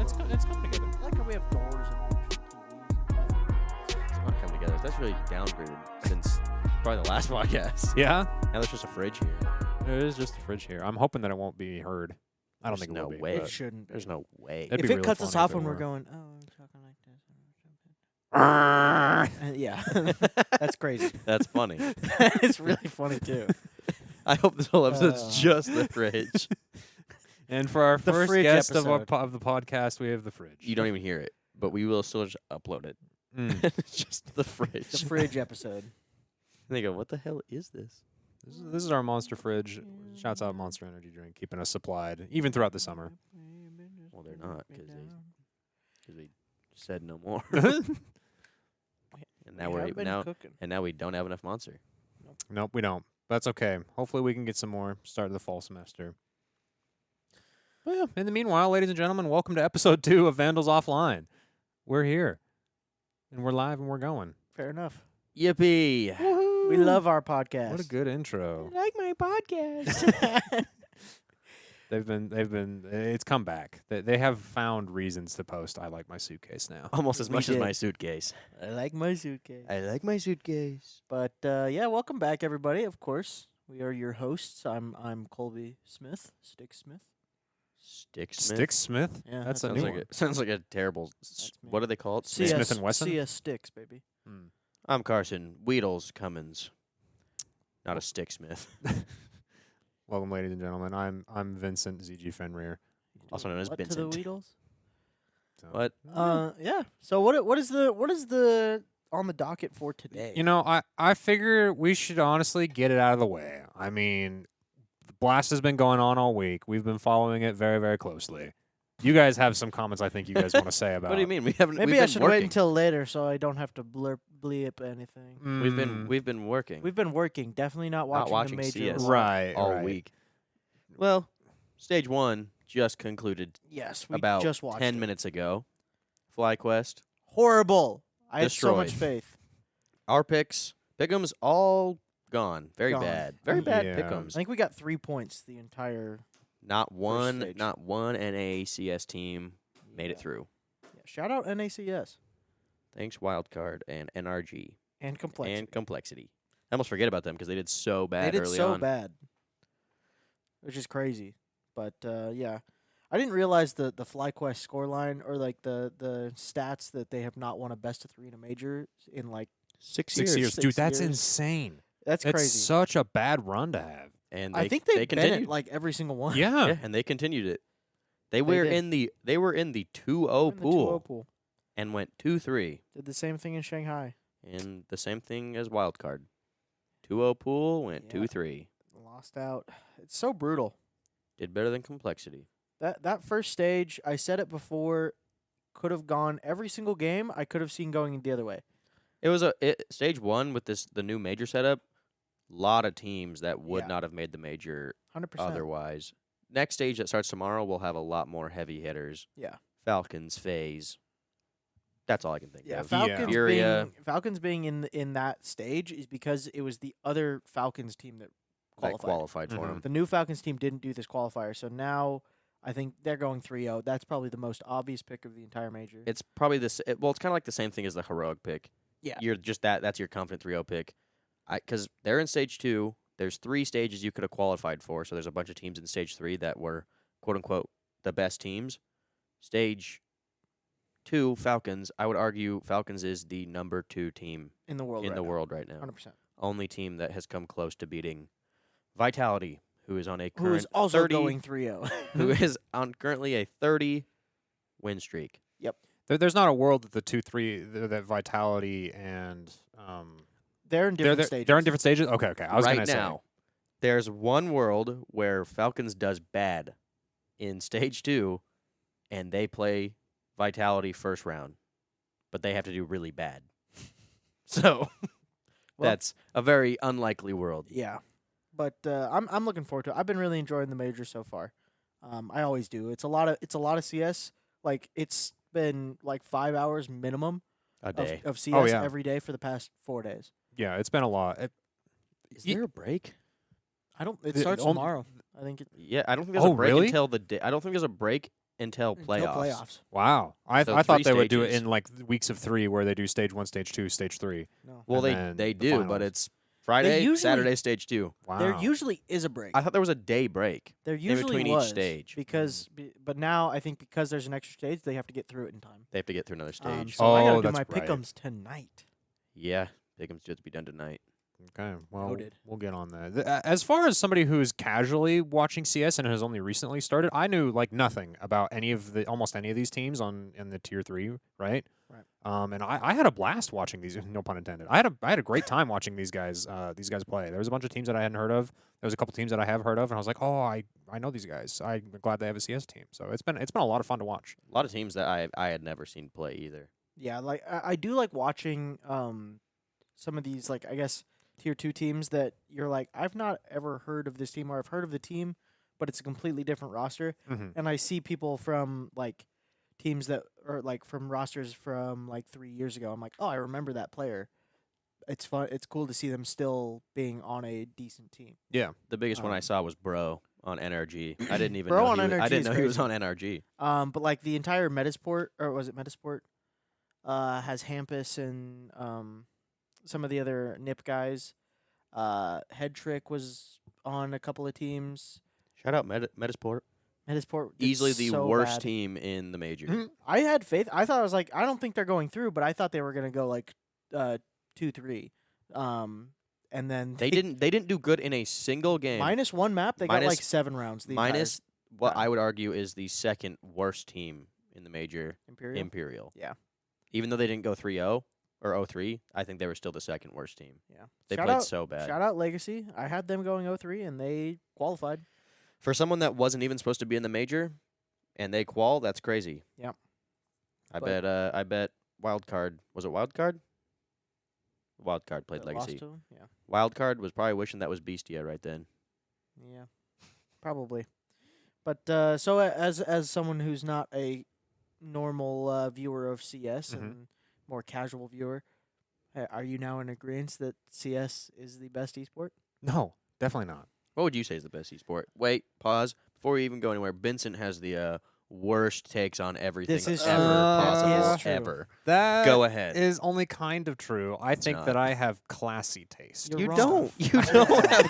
It's coming together. I like how we have doors and TVs. It's not coming together. That's really downgraded since probably the last podcast. Yeah, Now there's just a fridge here. there is just a fridge here. I'm hoping that it won't be heard. I don't There's think it no will be. way. It shouldn't be. There's no way. That'd If be it really cuts us funny if off it when we're were. going, oh, I'm talking like this. But Yeah, that's crazy. That's funny. It's really funny too. I hope this whole episode's just the fridge. And for our The first fridge guest of episode. of the podcast, we have the fridge. You don't even hear it, but we will still just upload it. Mm. It's just the fridge. The fridge episode. And they go, what the hell is this? This is our Monster fridge. Shouts out Monster Energy Drink, keeping us supplied even throughout the summer. Well, they're not because we said no more. And now now we don't have enough Monster. Nope, we don't. That's okay. Hopefully we can get some more start of the fall semester. But yeah, in the meanwhile, ladies and gentlemen, welcome to episode 2 of Vandals Offline. We're here. And we're live and we're going. Fair enough. Yippee! We love our podcast. What a good intro. I like my podcast. It's come back. They have found reasons to post I like my suitcase now. Almost as We much as did. my suitcase. I like my suitcase. I like my suitcase. But yeah, welcome back, everybody. Of course, we are your hosts. I'm Colby Smith, Stix Smith. Stix Smith? Yeah, That's a Sounds new like one. sounds like a terrible. That's me. What do they call it? CS Smith and Wesson? CS Stix, baby. Hmm. I'm Carson Weedles Cummins. Not a stick smith. Welcome, ladies and gentlemen. I'm Vincent ZG FenRir. Also known as What to Vincent. the Weedles? So, What? Yeah. So what is the on the docket for today? You know, I figure we should honestly get it out of the way. I mean, the blast has been going on all week. We've been following it very, very closely. You guys have some comments I think you guys want to say about. What do you mean? We haven't. Maybe we've I been should working. wait until later so I don't have to bleep anything. We've been working. We've been working, definitely not watching, watching the major CS. live. right all right. week. Well, stage 1 just concluded Yes, we about just watched 10 it. minutes ago. FlyQuest. Horrible. I had so much Destroyed. faith. Our picks. Pick'ems all gone. Very Gone. bad. Very bad Yeah. I pick'ems. think we got 3 points the entire. Not one stage. NACS team made it Yeah. through. Yeah, shout out NACS Thanks Wildcard and NRG and Complexity. and Complexity. I almost forget about them because they did so bad They did early so on. bad, which is crazy. But yeah, I didn't realize the FlyQuest scoreline or like the stats that they have not won a best of 3 in a major in like 6 6 years. 6 Dude, that's years. insane. that's That's crazy. such a bad run to have. And I think they've been continued. at like every single one. Yeah. Yeah, and they continued it. They were did. in the 2-0 In the pool 2-0 pool. and went 2-3. Did the same thing in Shanghai. And the same thing as Wildcard. 2-0 pool went Yeah. 2-3. Lost out. It's so brutal. Did better than Complexity. That first stage, I said it before, could have gone every single game. I could have seen going the other way. It was stage 1 with the new major setup. Lot of teams that would Yeah. not have made the major 100%. otherwise. Next stage that starts tomorrow, we'll have a lot more heavy hitters. Yeah. Falcons, FaZe. That's all I can think Yeah, of. Falcons being in that stage is because it was the other Falcons team that That qualified. qualified for Mhm. them. The new Falcons team didn't do this qualifier, so now I think they're going 3-0. That's probably the most obvious pick of the entire major. It's probably this. Well, it's kind of like the same thing as the heroic pick. Yeah. You're just that's your confident 3-0 pick. Because they're in stage 2. There's 3 stages you could have qualified for. So there's a bunch of teams in stage 3 that were quote unquote the best teams. Stage 2, Falcons. I would argue Falcons is the number 2 team in the world. in right the now. world right now. 100%. Only team that has come close to beating Vitality, who is on a Who is current also 30, going 3-0. who is on currently a 30 win streak. There's not a world that the 2-3 that Vitality and They're in different stages. They're in different stages. Okay. I was right gonna now, there's one world where Falcons does bad in stage 2, and they play Vitality first round, but they have to do really bad. So Well- that's a very unlikely world. Yeah, but I'm looking forward to it. I've been really enjoying the major so far. I always do. It's a lot of CS. Like it's been like 5 hours minimum A day. of CS yeah. every day for the past 4 days. say. Yeah, it's been a lot. Is there a break? I don't. It The starts only- tomorrow. I think. Yeah, I don't think there's Oh, a break really? until the day. I don't think there's a break until playoffs. Wow. I So thought 3 they would do it stages. in like weeks of 3 where they do stage 1, stage 2, stage 3. No. Well, And then they the do, but finals. it's Friday, usually- Saturday, stage 2. Wow. There usually is a break. I thought there was a day break. There usually between each was stage. because, but now I think because there's an extra stage, they have to get through it in time. They have to get through another stage. So I Oh, gotta do that's my right. pick'ems tonight. Yeah, Pick'em's just to be done tonight. Okay, well, Noted. we'll get on that. As far as somebody who's casually watching CS and has only recently started, I knew like nothing about almost any of these teams in the tier 3, right? Right. And I had a blast watching these. No pun intended. I had a great time watching these guys play. There was a bunch of teams that I hadn't heard of. There was a couple teams that I have heard of, and I was like, oh, I know these guys. I'm glad they have a CS team. So it's been a lot of fun to watch. A lot of teams that I had never seen play either. Yeah, like I do like watching some of these, like, I guess tier 2 teams that you're like, I've not ever heard of this team, or I've heard of the team, but it's a completely different roster. Mm-hmm. And I see people from like teams that are like from rosters from like 3 years ago. I'm like, oh, I remember that player. It's fun. It's cool to see them still being on a decent team. Yeah. The biggest one I saw was Bro on NRG. I didn't even Bro know on I NRG didn't is know he was crazy. on NRG. But like the entire Metasport, or was it Metasport? Has Hampus and some of the other NIP guys. Head Trick was on a couple of teams. Shout out Metasport. Metasport did Easily the so worst bad. team in the major. Mhm. I had faith. I thought I was like, I don't think they're going through, but I thought they were gonna go like 2-3. And then They didn't do good in a single game. minus one map. They got Minus- like 7 rounds. The entire Minus what time. I would argue is the second worst team in the major, Imperial. Imperial. Yeah. Even though they didn't go 3-0 or 0-3, I think they were still the second worst team. Yeah. They Shout played out, so bad. Shout out Legacy. I had them going 0-3 and they qualified. For someone that wasn't even supposed to be in the major and they qual, that's crazy. Yep. I But- bet Wildcard, was it Wildcard? Wildcard played That Legacy. lost to 'em? Yeah. Wildcard was probably wishing that was Bestia right then. Yeah. Probably. But so as someone who's not a normal viewer of CS Mhm. and more casual viewer, are you now in agreement that CS is the best esport? No, definitely not. What would you say is the best esport? Wait, pause. Before we even go anywhere, Benson has the worst takes on everything This is ever true. possible, This is true. ever. That Go ahead. is only kind of true. I think not. that I have classy taste. You're You wrong. don't. You don't have.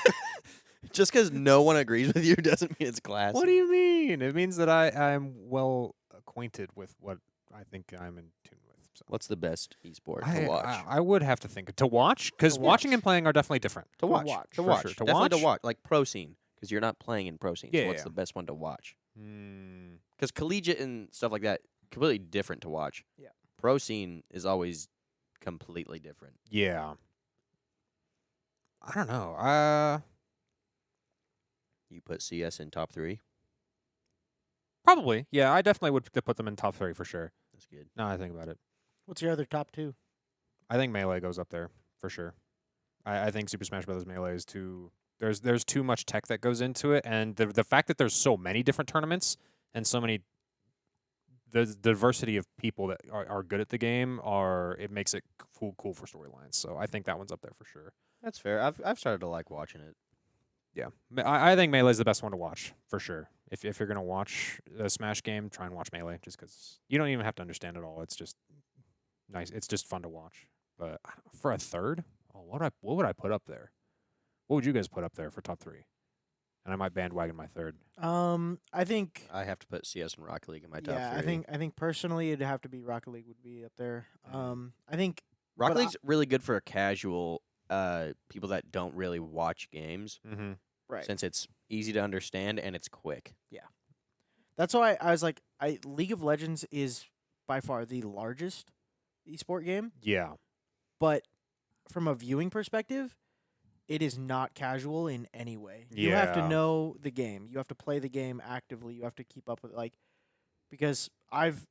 Just because no one agrees with you doesn't mean it's classy. What do you mean? It means that I'm well acquainted with what I think I'm in tune with. So. What's the best esport I, to watch? I would have to think to watch because To watching watch. and playing are definitely different. to watch. watch, To for watch. sure. To Definitely to watch? watch. Like pro scene, because you're not playing in pro scene. Yeah, So what's yeah. the best one to watch? Mm, Because collegiate and stuff like that, completely different to watch. Yeah. Pro scene is always completely different. yeah. I don't know. You put CS in top 3. Probably. Yeah, I definitely would put them in top 3 for sure. That's good. Now I think about it. What's your other top 2? I think Melee goes up there for sure. I think Super Smash Bros. Melee is too. There's too much tech that goes into it, and the fact that there's so many different tournaments and so many, the diversity of people that are good at the game it makes it cool for storylines. So I think that one's up there for sure. That's fair. I've started to like watching it. Yeah, I think Melee is the best one to watch for sure. If you're gonna watch a Smash game, try and watch Melee, just because you don't even have to understand it all. It's just nice. It's just fun to watch. But for a third, what would I put up there? What would you guys put up there for top 3? And I might bandwagon my third. I think I have to put CS and Rocket League in my top 3. I think personally it'd have to be Rocket League would be up there. I think Rocket but League's really good for casual people that don't really watch games, Mm-hmm. right. since it's easy to understand and it's quick. That's why I was like, League of Legends is by far the largest esport game, Yeah. but from a viewing perspective, it is not casual in any way. You have to Yeah. know the game. You have to play the game actively. You have to keep up with it. Like, because I've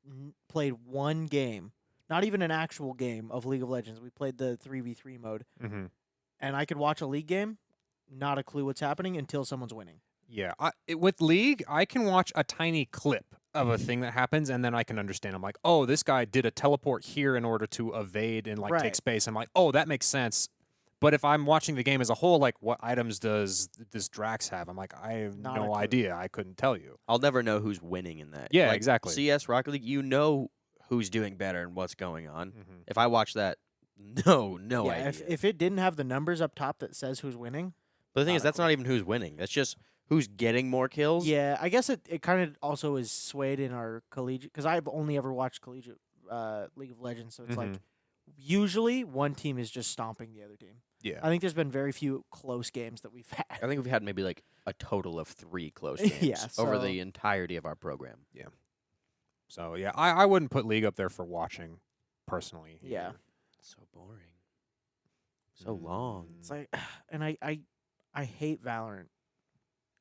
played one game, not even an actual game of League of Legends. We played the 3v3 mode, Mm-hmm. and I could watch a League game, not a clue what's happening until someone's winning. Yeah. With League, I can watch a tiny clip of a thing that happens, and then I can understand. I'm like, oh, this guy did a teleport here in order to evade and like take Right. space. I'm like, oh, that makes sense. But if I'm watching the game as a whole, like what items does this Drax have? I'm like, I have Not a no clue. idea. I couldn't tell you. I'll never know who's winning in that. Yeah, Like, exactly. CS Rocket League, you know who's doing better and what's going on. Mm-hmm. If I watch that, no yeah, idea. if it didn't have the numbers up top that says who's winning, But the thing not is, a that's clue. not even who's winning. That's just who's getting more kills. yeah, I guess it kind of also is swayed in our collegiate because I've only ever watched collegiate League of Legends, so it's like usually one team is just stomping the other team. Yeah. I think there's been very few close games that we've had. I think we've had maybe like a total of 3 close games Yeah, over so- the entirety of our program. So yeah, I wouldn't put League up there for watching personally. Yeah. either. So boring. So long. It's like, and I hate Valorant,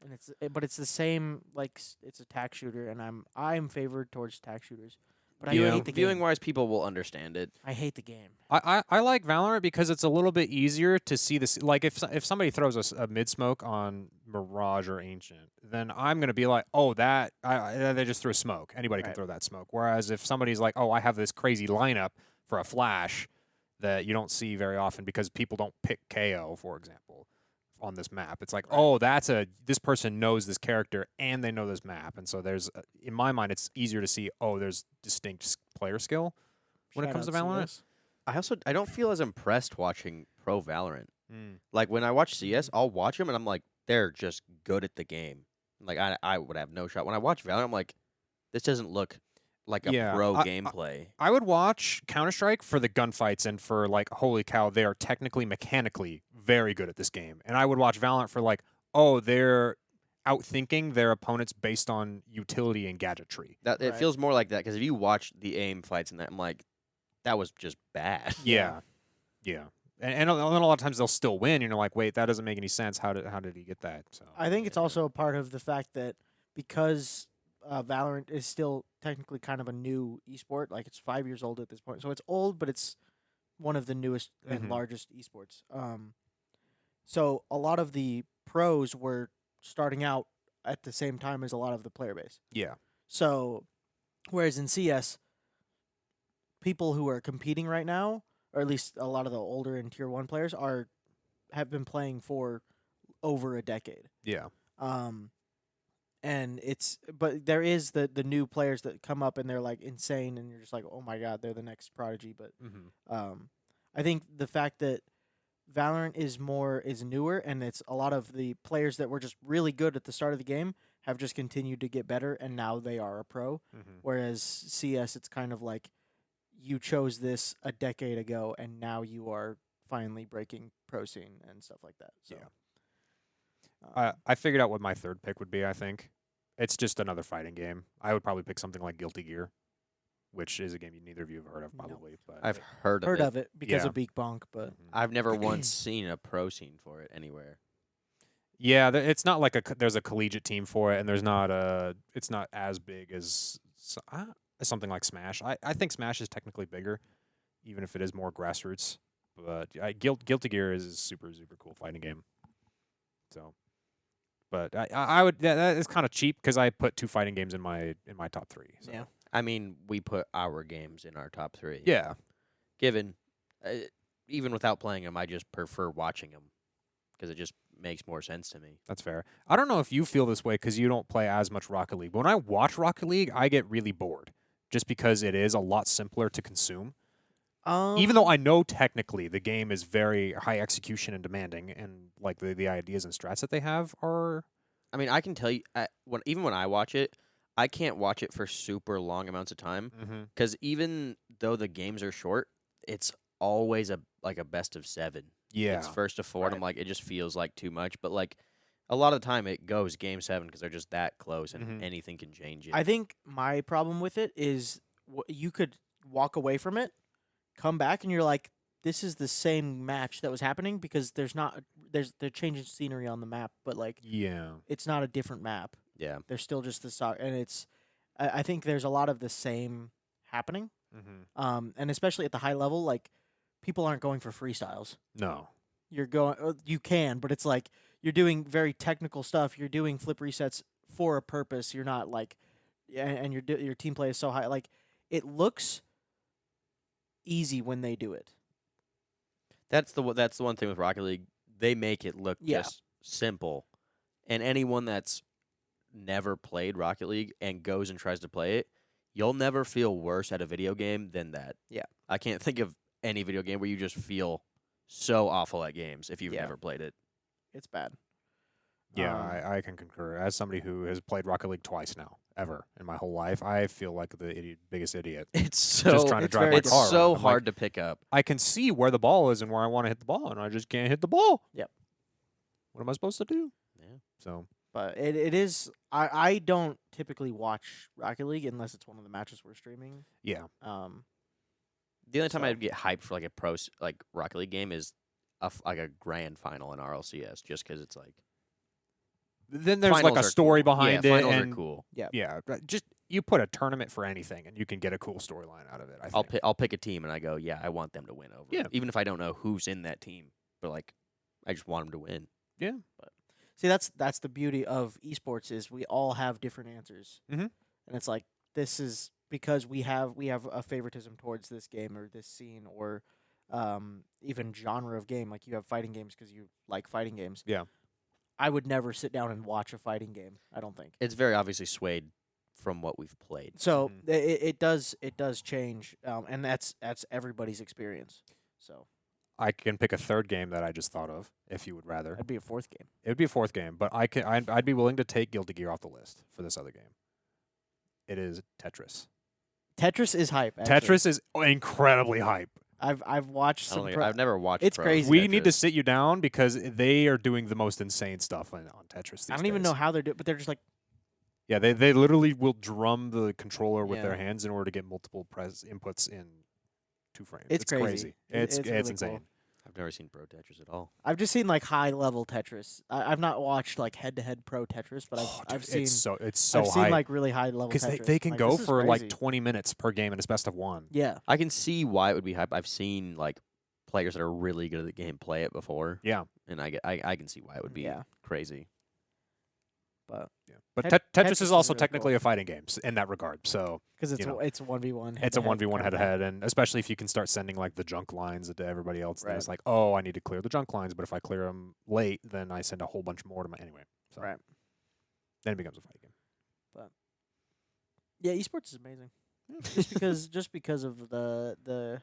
and but it's the same like it's a tack shooter, and I'm favored towards tack shooters, but I Yeah. hate the Viewing game. wise, people will understand it. I hate the game. I like Valorant because it's a little bit easier to see this. Like if somebody throws a mid smoke on Mirage or Ancient, then I'm gonna be like, oh, that they just threw smoke. Anybody can Right. throw that smoke. Whereas if somebody's like, oh, I have this crazy lineup for a flash that you don't see very often because people don't pick KO, for example, on this map. It's like, Right. oh, this person knows this character and they know this map, and so there's in my mind it's easier to see. Oh, there's distinct player skill when it Shout comes to out Valorant. CS. I don't feel as impressed watching pro Valorant. Mm. Like when I watch CS, I'll watch them and I'm like, they're just good at the game. Like I would have no shot. When I watch Valorant, I'm like, this doesn't look like a Yeah, pro I- gameplay. I would watch Counter-Strike for the gunfights and for like, holy cow, they are technically, mechanically very good at this game. And I would watch Valorant for like, oh, they're outthinking their opponents based on utility and gadgetry. That it Right. feels more like that because if you watch the aim fights and that, I'm like, that was just bad. Yeah, yeah. And a lot of times they'll still win. And you're like, wait, that doesn't make any sense. How did he get that? So I think it's yeah. also a part of the fact that because Valorant is still technically kind of a new esport, like it's 5 years old at this point, so it's old, but it's one of the newest and Mhm. largest esports. So a lot of the pros were starting out at the same time as a lot of the player base. Yeah. So, whereas in CS, people who are competing right now, or at least a lot of the older and tier 1 players have been playing for over a decade. Yeah. And but there is the new players that come up and they're like insane and you're just like, oh my god, they're the next prodigy. But Mm-hmm. I think the fact that Valorant is newer and it's a lot of the players that were just really good at the start of the game have just continued to get better and now they are a pro. Mm-hmm. Whereas CS, it's kind of like you chose this a decade ago and now you are finally breaking pro scene and stuff like that. So. Yeah. I figured out what my third pick would be, I think. It's just another fighting game. I would probably pick something like Guilty Gear, which is a game neither of you have heard of, No. probably. But I've heard Heard of it. of it because Yeah. of Beak Bonk, but Mhm. I've never once seen a pro scene for it anywhere. Yeah, it's not like there's a collegiate team for it, and it's not as big as something like Smash. I think Smash is technically bigger, even if it is more grassroots. But Guilty Gear is a super, super cool fighting game. So, but I would that is kind of cheap because I put 2 fighting games in my top 3. So. yeah. I mean, we put our games in our top 3. Yeah. Given, even without playing them, I just prefer watching them because it just makes more sense to me. That's fair. I don't know if you feel this way because you don't play as much Rocket League. But when I watch Rocket League, I get really bored just because it is a lot simpler to consume. Even though I know technically the game is very high execution and demanding, and like the ideas and strats that they have are. I mean, I can tell you, even when I watch it, I can't watch it for super long amounts of time Mm-hmm. because even though the games are short, it's always a best of 7. Yeah. It's first to 4, and I'm Right. like, it just feels like too much. But like, a lot of the time, it goes game 7 because they're just that close, and Mhm. anything can change it. I think my problem with it is you could walk away from it, come back, and you're like, this is the same match that was happening because they're changing scenery on the map, but like Yeah. it's not a different map. Yeah. They're still just and it's I think there's a lot of the same happening. Mm-hmm. And especially at the high level, like people aren't going for freestyles. No. You're going, you can, but it's like you're doing very technical stuff. You're doing flip resets for a purpose. You're not like, and your team play is so high. Like it looks easy when they do it. That's the one thing with Rocket League. They make it look Yeah. just simple, and anyone that's never played Rocket League and goes and tries to play it, you'll never feel worse at a video game than that. Yeah. I can't think of any video game where you just feel so awful at games if you've Yeah. never played it. It's bad. Yeah, Um, I can concur. As somebody who has played Rocket League twice now, ever in my whole life, I feel like the biggest idiot. It's so Just trying to it's drive very my it's car. so around. I'm like, hard to pick up. I can see where the ball is and where I want to hit the ball, and I just can't hit the ball. Yep. What am I supposed to do? Yeah. So But it is. I don't typically watch Rocket League unless it's one of the matches we're streaming. yeah, The only time So- I'd get hyped for like a like Rocket League game is like a grand final in RLCS, just because it's like then there's like finals a are story cool. behind Yeah, it, finals and are cool. yeah, but just you put a tournament for anything, and you can get a cool storyline out of it. I'll pick a team and I go, yeah, I want them to win over. Yeah. Even if I don't know who's in that team, but like, I just want them to win. See, that's the beauty of esports is we all have different answers, Mhm. and it's like this is because we have a favoritism towards this game or this scene or even genre of game. Like you have fighting games because you like fighting games. Yeah. I would never sit down and watch a fighting game. I don't think. It's very obviously swayed from what we've played. So Mhm. it does change, and that's everybody's experience. So I can pick a third game that I just thought of, if you would rather. that'd be a fourth game. It would be a fourth game, but I'd be willing to take Guilty Gear off the list for this other game. It is Tetris. Tetris is hype. Actually. Tetris is incredibly hype. I've watched I some. don't think, I've never watched. It's pros crazy. We need to Tetris. sit you down because they are doing the most insane stuff on Tetris. I these don't even days. know how they're doing, but they're just like Yeah, they literally will drum the controller with their Yeah. hands in order to get multiple inputs in 2 frames. It's crazy. crazy. It's It's really cool. insane. I've never seen pro Tetris at all. I've just seen like high level Tetris. I've not watched like head to head pro Tetris, but Oh, I've dude, seen it's so I've seen hype like really high level because Tetris. they can Like, go this is for like crazy. 20 minutes per game and it's best of 1. Yeah, I can see why it would be hype. I've seen like players that are really good at the game play it before, Yeah, and I can see why it would be Yeah. crazy. but yeah. But Tetris Tetris is is also really technically cool. a fighting game in that regard. So because it's You know, it's 1v1. it's a 1v1 head to head, and especially if you can start sending like the junk lines to everybody else. Then Right. it's like, oh, I need to clear the junk lines, but if I clear them late, then I send a whole bunch more to my anyway. So Right. then it becomes a fighting game. Yeah, esports is amazing. just because of the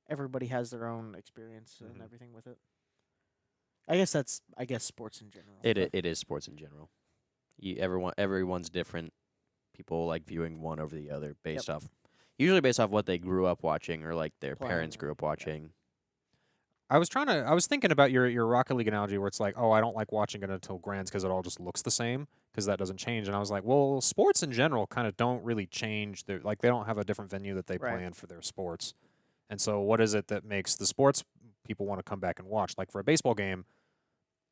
everybody has their own experience and Mhm. everything with it. I guess sports in general. It is sports in general. Everyone's different. People like viewing one over the other based off, usually based off what they grew up watching or like their Playing parents or- grew up yeah. watching. I was thinking about your Rocket League analogy where it's like, oh, I don't like watching it until Grands because it all just looks the same because that doesn't change. And I was like, well, sports in general kind of don't really change. They don't have a different venue that they Right. plan for their sports. And so what is it that makes the sports people want to come back and watch? Like for a baseball game,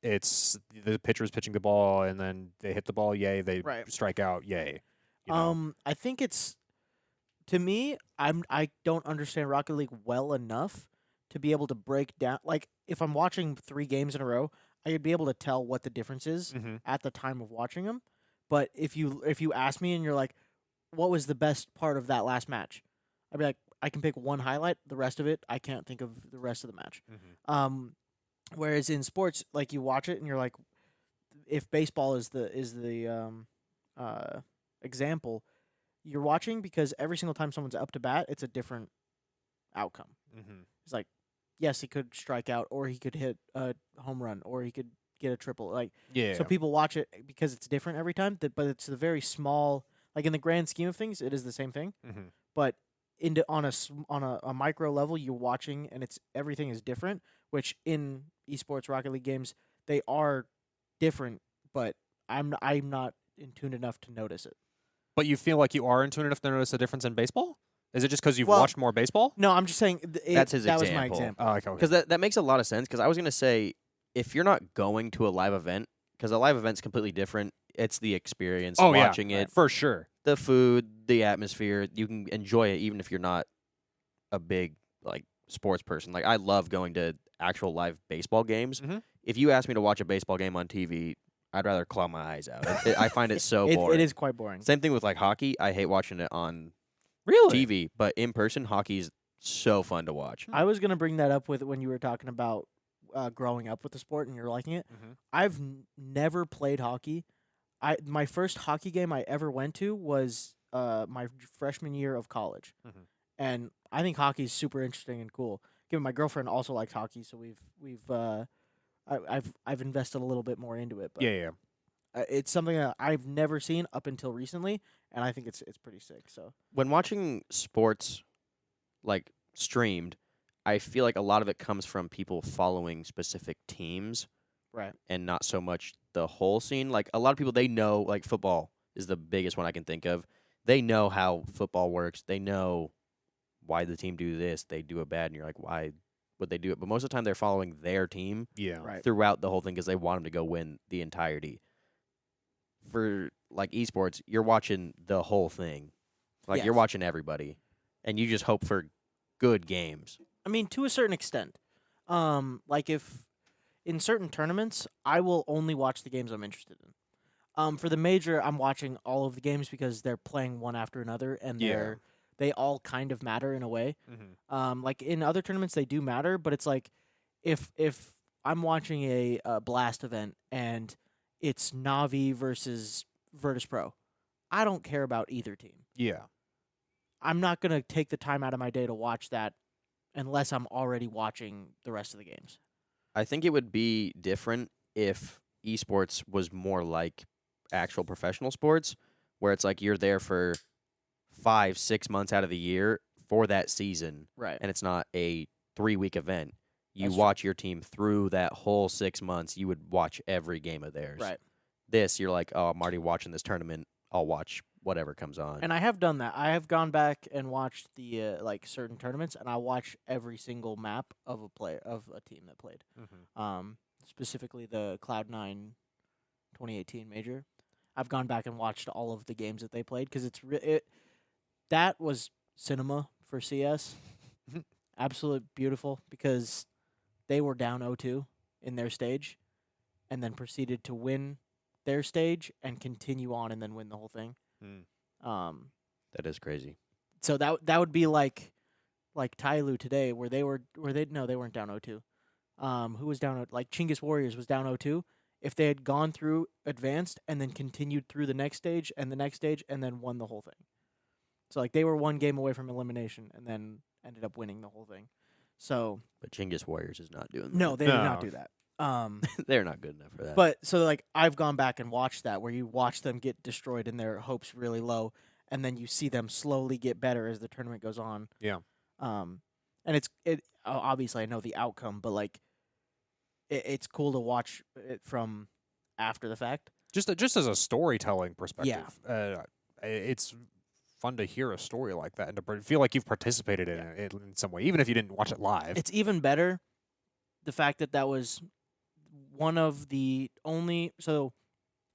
it's the pitcher's pitching the ball and then they hit the ball, yay, they Right. strike out, yay. You know? I think it's to me. I don't understand Rocket League well enough to be able to break down. Like if I'm watching 3 games in a row, I could be able to tell what the difference is Mhm. at the time of watching them. But if you ask me and you're like, what was the best part of that last match? I'd be like, I can pick one highlight. The rest of it, I can't think of the rest of the match. Mhm. Whereas in sports, like you watch it and you're like, if baseball is the example, you're watching because every single time someone's up to bat, it's a different outcome. Mhm. It's like, yes, he could strike out, or he could hit a home run, or he could get a triple. Like, Yeah. so people watch it because it's different every time. But it's the very small, like in the grand scheme of things, it is the same thing. Mhm. But on a micro level, you're watching and everything is different. Which in esports Rocket League games, they are different, but I'm not in tune enough to notice it. But you feel like you are in tune enough to notice a difference in baseball? Is it just because you've Well, watched more baseball? No, I'm just saying That's his that was my example. example. Oh, okay. Because that makes a lot of sense. Because I was gonna say, if you're not going to a live event, because a live event's completely different. It's the experience, Oh, yeah. watching it, For sure. the food, the atmosphere. You can enjoy it even if you're not a big like sports person. Like I love going to actual live baseball games. Mhm. If you ask me to watch a baseball game on TV, I'd rather claw my eyes out. I find it so boring. It is quite boring. Same thing with like hockey. I hate watching it on Really? TV, but in person, hockey's so fun to watch. I was gonna bring that up with when you were talking about growing up with the sport and you're liking it. I've never played hockey. My first hockey game I ever went to was my freshman year of college, and I think hockey is super interesting and cool. Given my girlfriend also likes hockey, so I've invested a little bit more into it. But Yeah. it's something that I've never seen up until recently, and I think it's pretty sick. So When watching sports like streamed, I feel like a lot of it comes from people following specific teams right, and not so much the whole scene. Like a lot of people, they know, like football is the biggest one I can think of. They know how football works. They know why the team do this. They do it bad, and you're like, why would they do it? But most of the time, they're following their team Yeah. right, throughout the whole thing because they want them to go win the entirety. For like esports, you're watching the whole thing. Like you're Yes. watching everybody, and you just hope for good games. I mean, to a certain extent. Like if in certain tournaments, I will only watch the games I'm interested in. For the major, I'm watching all of the games because they're playing one after another, and Yeah. they all kind of matter in a way. Mm-hmm. Like in other tournaments, they do matter, but it's like if I'm watching a Blast event and it's Navi versus Virtus Pro, I don't care about either team. Yeah. I'm not gonna take the time out of my day to watch that unless I'm already watching the rest of the games. I think it would be different if esports was more like actual professional sports, where it's like you're there for 5-6 months out of the year for that season, Right. and it's not a 3-week event. You That's watch your team through that whole 6 months. You would watch every game of theirs. Right. This, you're like, oh, I'm already watching this tournament. I'll watch whatever comes on. And I have done that. I have gone back and watched the like certain tournaments, and I watch every single map of a team that played. Mm-hmm. Specifically the Cloud9 2018 major. I've gone back and watched all of the games that they played because that was cinema for CS. Absolute beautiful because they were down 0-2 in their stage, and then proceeded to win their stage and continue on and then win the whole thing. That is crazy. So that would be like Tyloo today, where they weren't down 0-2. Who was down like Chinggis Warriors was down 0-2. If they had gone through advanced and then continued through the next stage and the next stage and then won the whole thing. So like they were one game away from elimination and then ended up winning the whole thing. So But Chinggis Warriors is not doing that. no, they did not No. do that. They're not good enough for that. But so like I've gone back and watched that where you watch them get destroyed and their hopes really low, and then you see them slowly get better as the tournament goes on. Yeah. And obviously I know the outcome, but like it's cool to watch it from after the fact. Just as a storytelling perspective, it's fun to hear a story like that and to feel like you've participated in it in some way, even if you didn't watch it live. It's even better the fact that was one of the only. So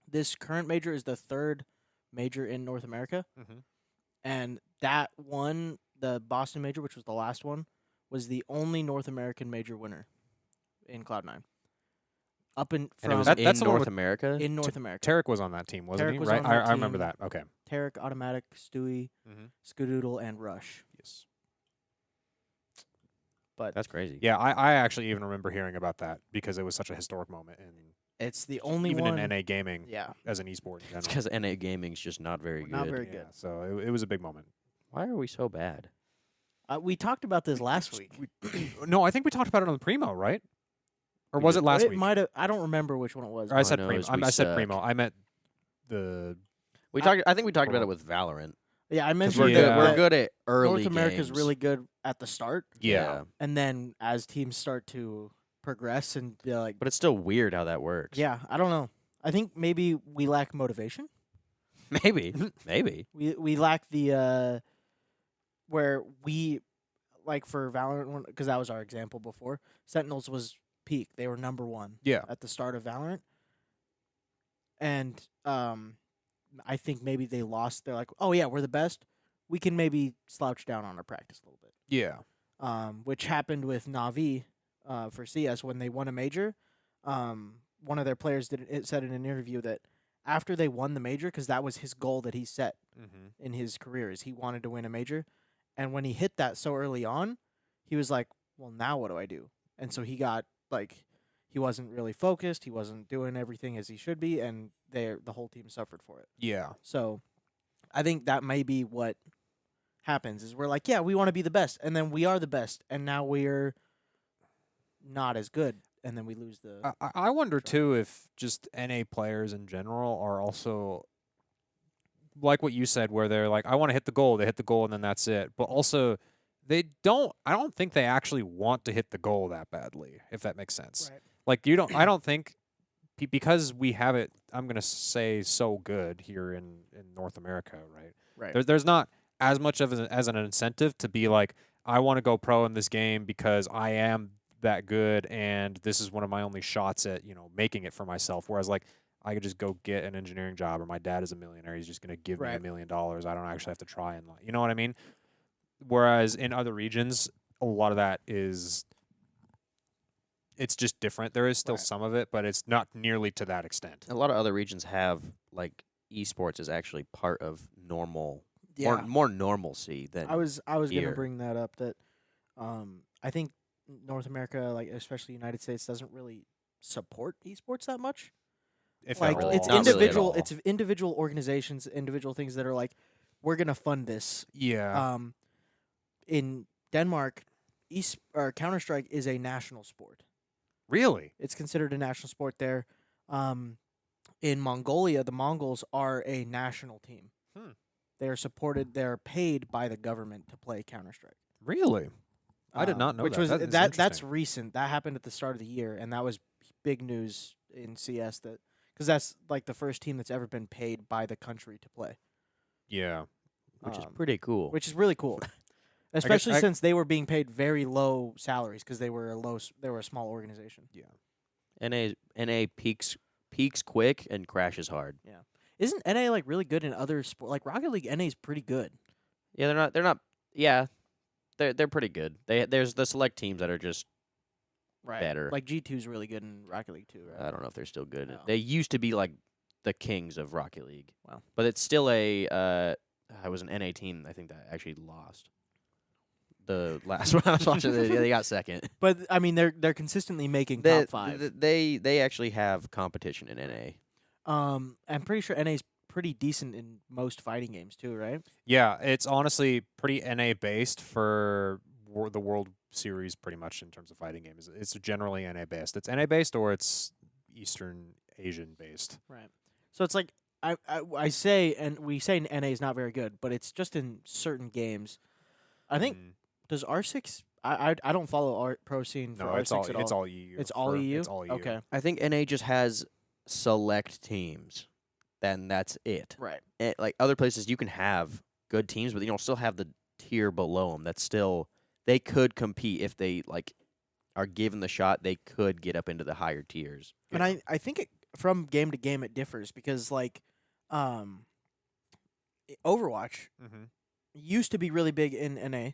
this current major is the third major in North America, and that one, the Boston major, which was the last one, was the only North American major winner in Cloud9. Up in and from it was that's in the one North with America. in North America. Tarek was on that team, wasn't Tarek he? was Right? on that I remember team. that. Okay. Tarek, Automatic, Stewie, Skadoodle, and Rush. Yes. But That's crazy. Yeah, I actually even remember hearing about that because it was such a historic moment it's the only even one. in NA gaming Yeah, as an esport in It's general. because NA gaming's just not very good. Not very Yeah, good. so it was a big moment. Why are we so bad? we talked about this last week. No, I think we talked about it on the Primo, right? Or We was did. it last It week? might have. I don't remember which one it was. Or I I said know Primo. is we I said suck. Primo. I meant the. I think we talked about it with Valorant. Yeah, I 'Cause mentioned we're Yeah. good. We're good at early North America's games. really good at the start, Yeah. and then as teams start to progress and be like, But it's still weird how that works. yeah, I don't know. I think maybe we lack motivation. Maybe. Maybe. We lack the where we like for Valorant, because that was our example before. Sentinels was peak; they were number one Yeah. at the start of Valorant, and I think maybe they lost. They're like, oh yeah, we're the best. We can maybe slouch down on our practice a little bit. Yeah. Which happened with Navi for CS when they won a major. One of their players said in an interview that after they won the major, because that was his goal that he set in his career, is he wanted to win a major, And when he hit that so early on, he was like, well, now what do I do? And so he got like, he wasn't really focused. He wasn't doing everything as he should be, and the whole team suffered for it. Yeah. So I think that may be what happens is we're like, yeah, we want to be the best, and then we are the best, and now we're not as good, and then we lose the. I wonder too if just NA players in general are also like what you said, where they're like, I want to hit the goal. They hit the goal, and then that's it. But also, they don't. I don't think they actually want to hit the goal that badly, if that makes sense. Right. Like you don't. I don't think because we have it. I'm gonna say so good here in North America, right? Right. There's not as much of as an incentive to be like, I want to go pro in this game because I am that good, and this is one of my only shots at making it for myself. Whereas like I could just go get an engineering job, or my dad is a millionaire. He's just gonna give me $1 million. I don't actually have to try and you know what I mean. Whereas in other regions, a lot of that is. It's just different. There is still some of it, but it's not nearly to that extent. A lot of other regions have like esports is actually part of normal, Yeah. more normalcy than I was here. gonna bring that up that I think North America, like especially United States, doesn't really support esports that much. If Like at all. it's Not really at individual, all. it's individual organizations, individual things that are like, we're gonna fund this. Yeah. In Denmark, Counter-Strike is a national sport. Really? It's considered a national sport there. In Mongolia, the Mongols are a national team. They are supported. They're paid by the government to play Counter-Strike. Really? I did not know which that. was That is that's interesting. recent. That happened at the start of the year, and that was big news in CS. Because that's like the first team that's ever been paid by the country to play, Yeah. which is pretty cool. which is really cool. Especially I- since they were being paid very low salaries because they were a small organization. Yeah. NA peaks quick and crashes hard. Isn't NA like really good in other sport? Like Rocket League, NA is pretty good. Yeah, they're not. Yeah, they're pretty good. There's the select teams that are just better. Like G2 is really good in Rocket League too, right? I don't know if they're still good. No. They used to be like the kings of Rocket League. Wow. But it's still a I was an NA team. I think that actually lost. The last one I was watching, they got second. But I mean, they're consistently making top five. They actually have competition in NA. I'm pretty sure NA's pretty decent in most fighting games too, right? Yeah, it's honestly pretty NA based for the World Series, pretty much in terms of fighting games. It's generally NA based. It's NA based or it's Eastern Asian based. Right. So it's like I say, and we say NA is not very good, but it's just in certain games. I think does R6? I don't follow pro scene for No, R6 it's all at all. it's all EU. It's all EU. It's all EU. Okay. I think NA just has select teams. Then that's it. Right. Like other places, you can have good teams, but still have the tier below them. That's still they could compete if they like are given the shot. They could get up into the higher tiers. And I think from game to game it differs because like Overwatch used to be really big in NA,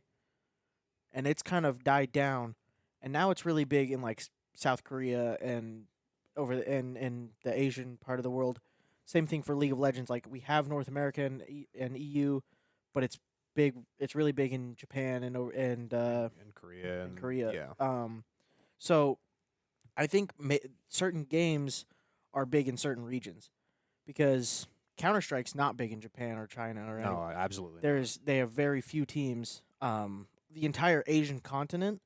and it's kind of died down, and now it's really big in like South Korea and in the Asian part of the world. Same thing for League of Legends. Like we have North America and EU, but it's big. It's really big in Japan and Korea. in Korea. Yeah. So I think certain games are big in certain regions because Counter-Strike's not big in Japan or China or No, absolutely. they have very few teams. The entire Asian continent,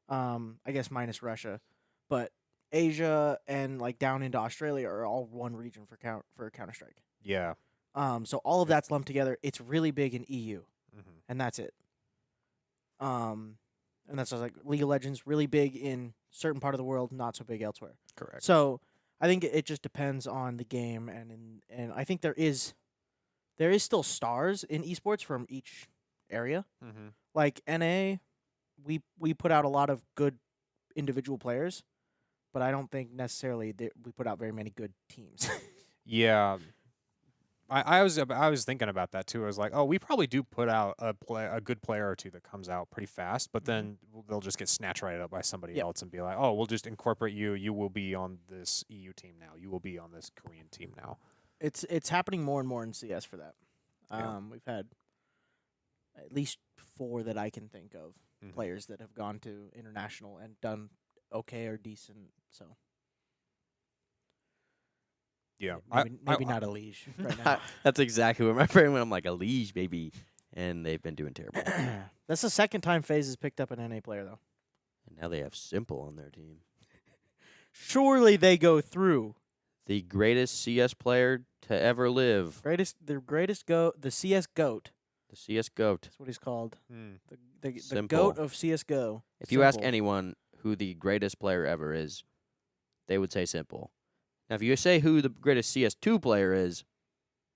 I guess minus Russia, but Asia and like down into Australia are all one region for Counter-Strike. Yeah. So all of that's lumped together. It's really big in EU, and that's it. And that's just like League of Legends, really big in certain part of the world, not so big elsewhere. Correct. So I think it just depends on the game, and I think there is still stars in esports from each area. Like NA, we put out a lot of good individual players, but I don't think necessarily we put out very many good teams. Yeah. I was thinking about that too. I was like, oh, we probably do put out a good player or two that comes out pretty fast, but then they'll just get snatched right up by somebody else and be like, oh, we'll just incorporate you. You will be on this EU team now. You will be on this Korean team now. It's happening more and more in CS for that. Yeah. We've had at least 4 that I can think of, Mhm. players that have gone to international and done okay or decent. So Yeah. maybe not a liege right now. That's exactly where my brain went. I'm like, a liege, baby. And they've been doing terrible. That's the second time FaZe has picked up an NA player, though. And now they have Simple on their team. Surely they go through. The greatest CS player to ever live. The greatest goat, the CS GOAT. The CS GOAT. That's what he's called. Mm. The Simple. GOAT of CSGO. If you ask Simple. anyone who the greatest player ever is, they would say Simple. Now, if you say who the greatest CS2 player is,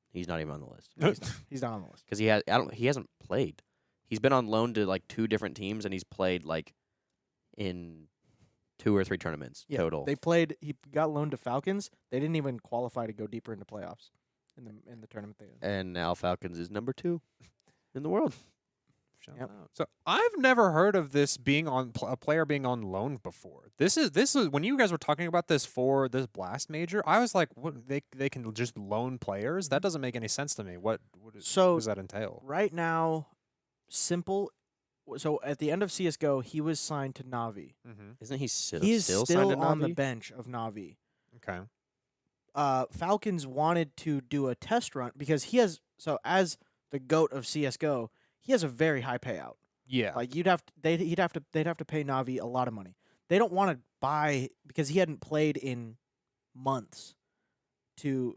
he's not even on the list. No, he's not on the list. Because he hasn't played. He's been on loan to like 2 different teams, and he's played like in 2 or 3 tournaments total. He got loaned to Falcons. They didn't even qualify to go deeper into playoffs in the tournament they had. And now Falcons is number 2 in the world. Shout Yep. out. So I've never heard of this being on a player being on loan before. This is when you guys were talking about this for this Blast Major. I was like, what? They can just loan players? That doesn't make any sense to me. What does that entail? Right now, Simple. So at the end of CS:GO, he was signed to Navi. Mm-hmm. Isn't he still, He is still still signed to on the Navi? bench of Navi. Okay. Falcons wanted to do a test run because he has. So as the GOAT of CS:GO, he has a very high payout. Yeah. Like they'd have to pay Navi a lot of money. They don't want to buy because he hadn't played in months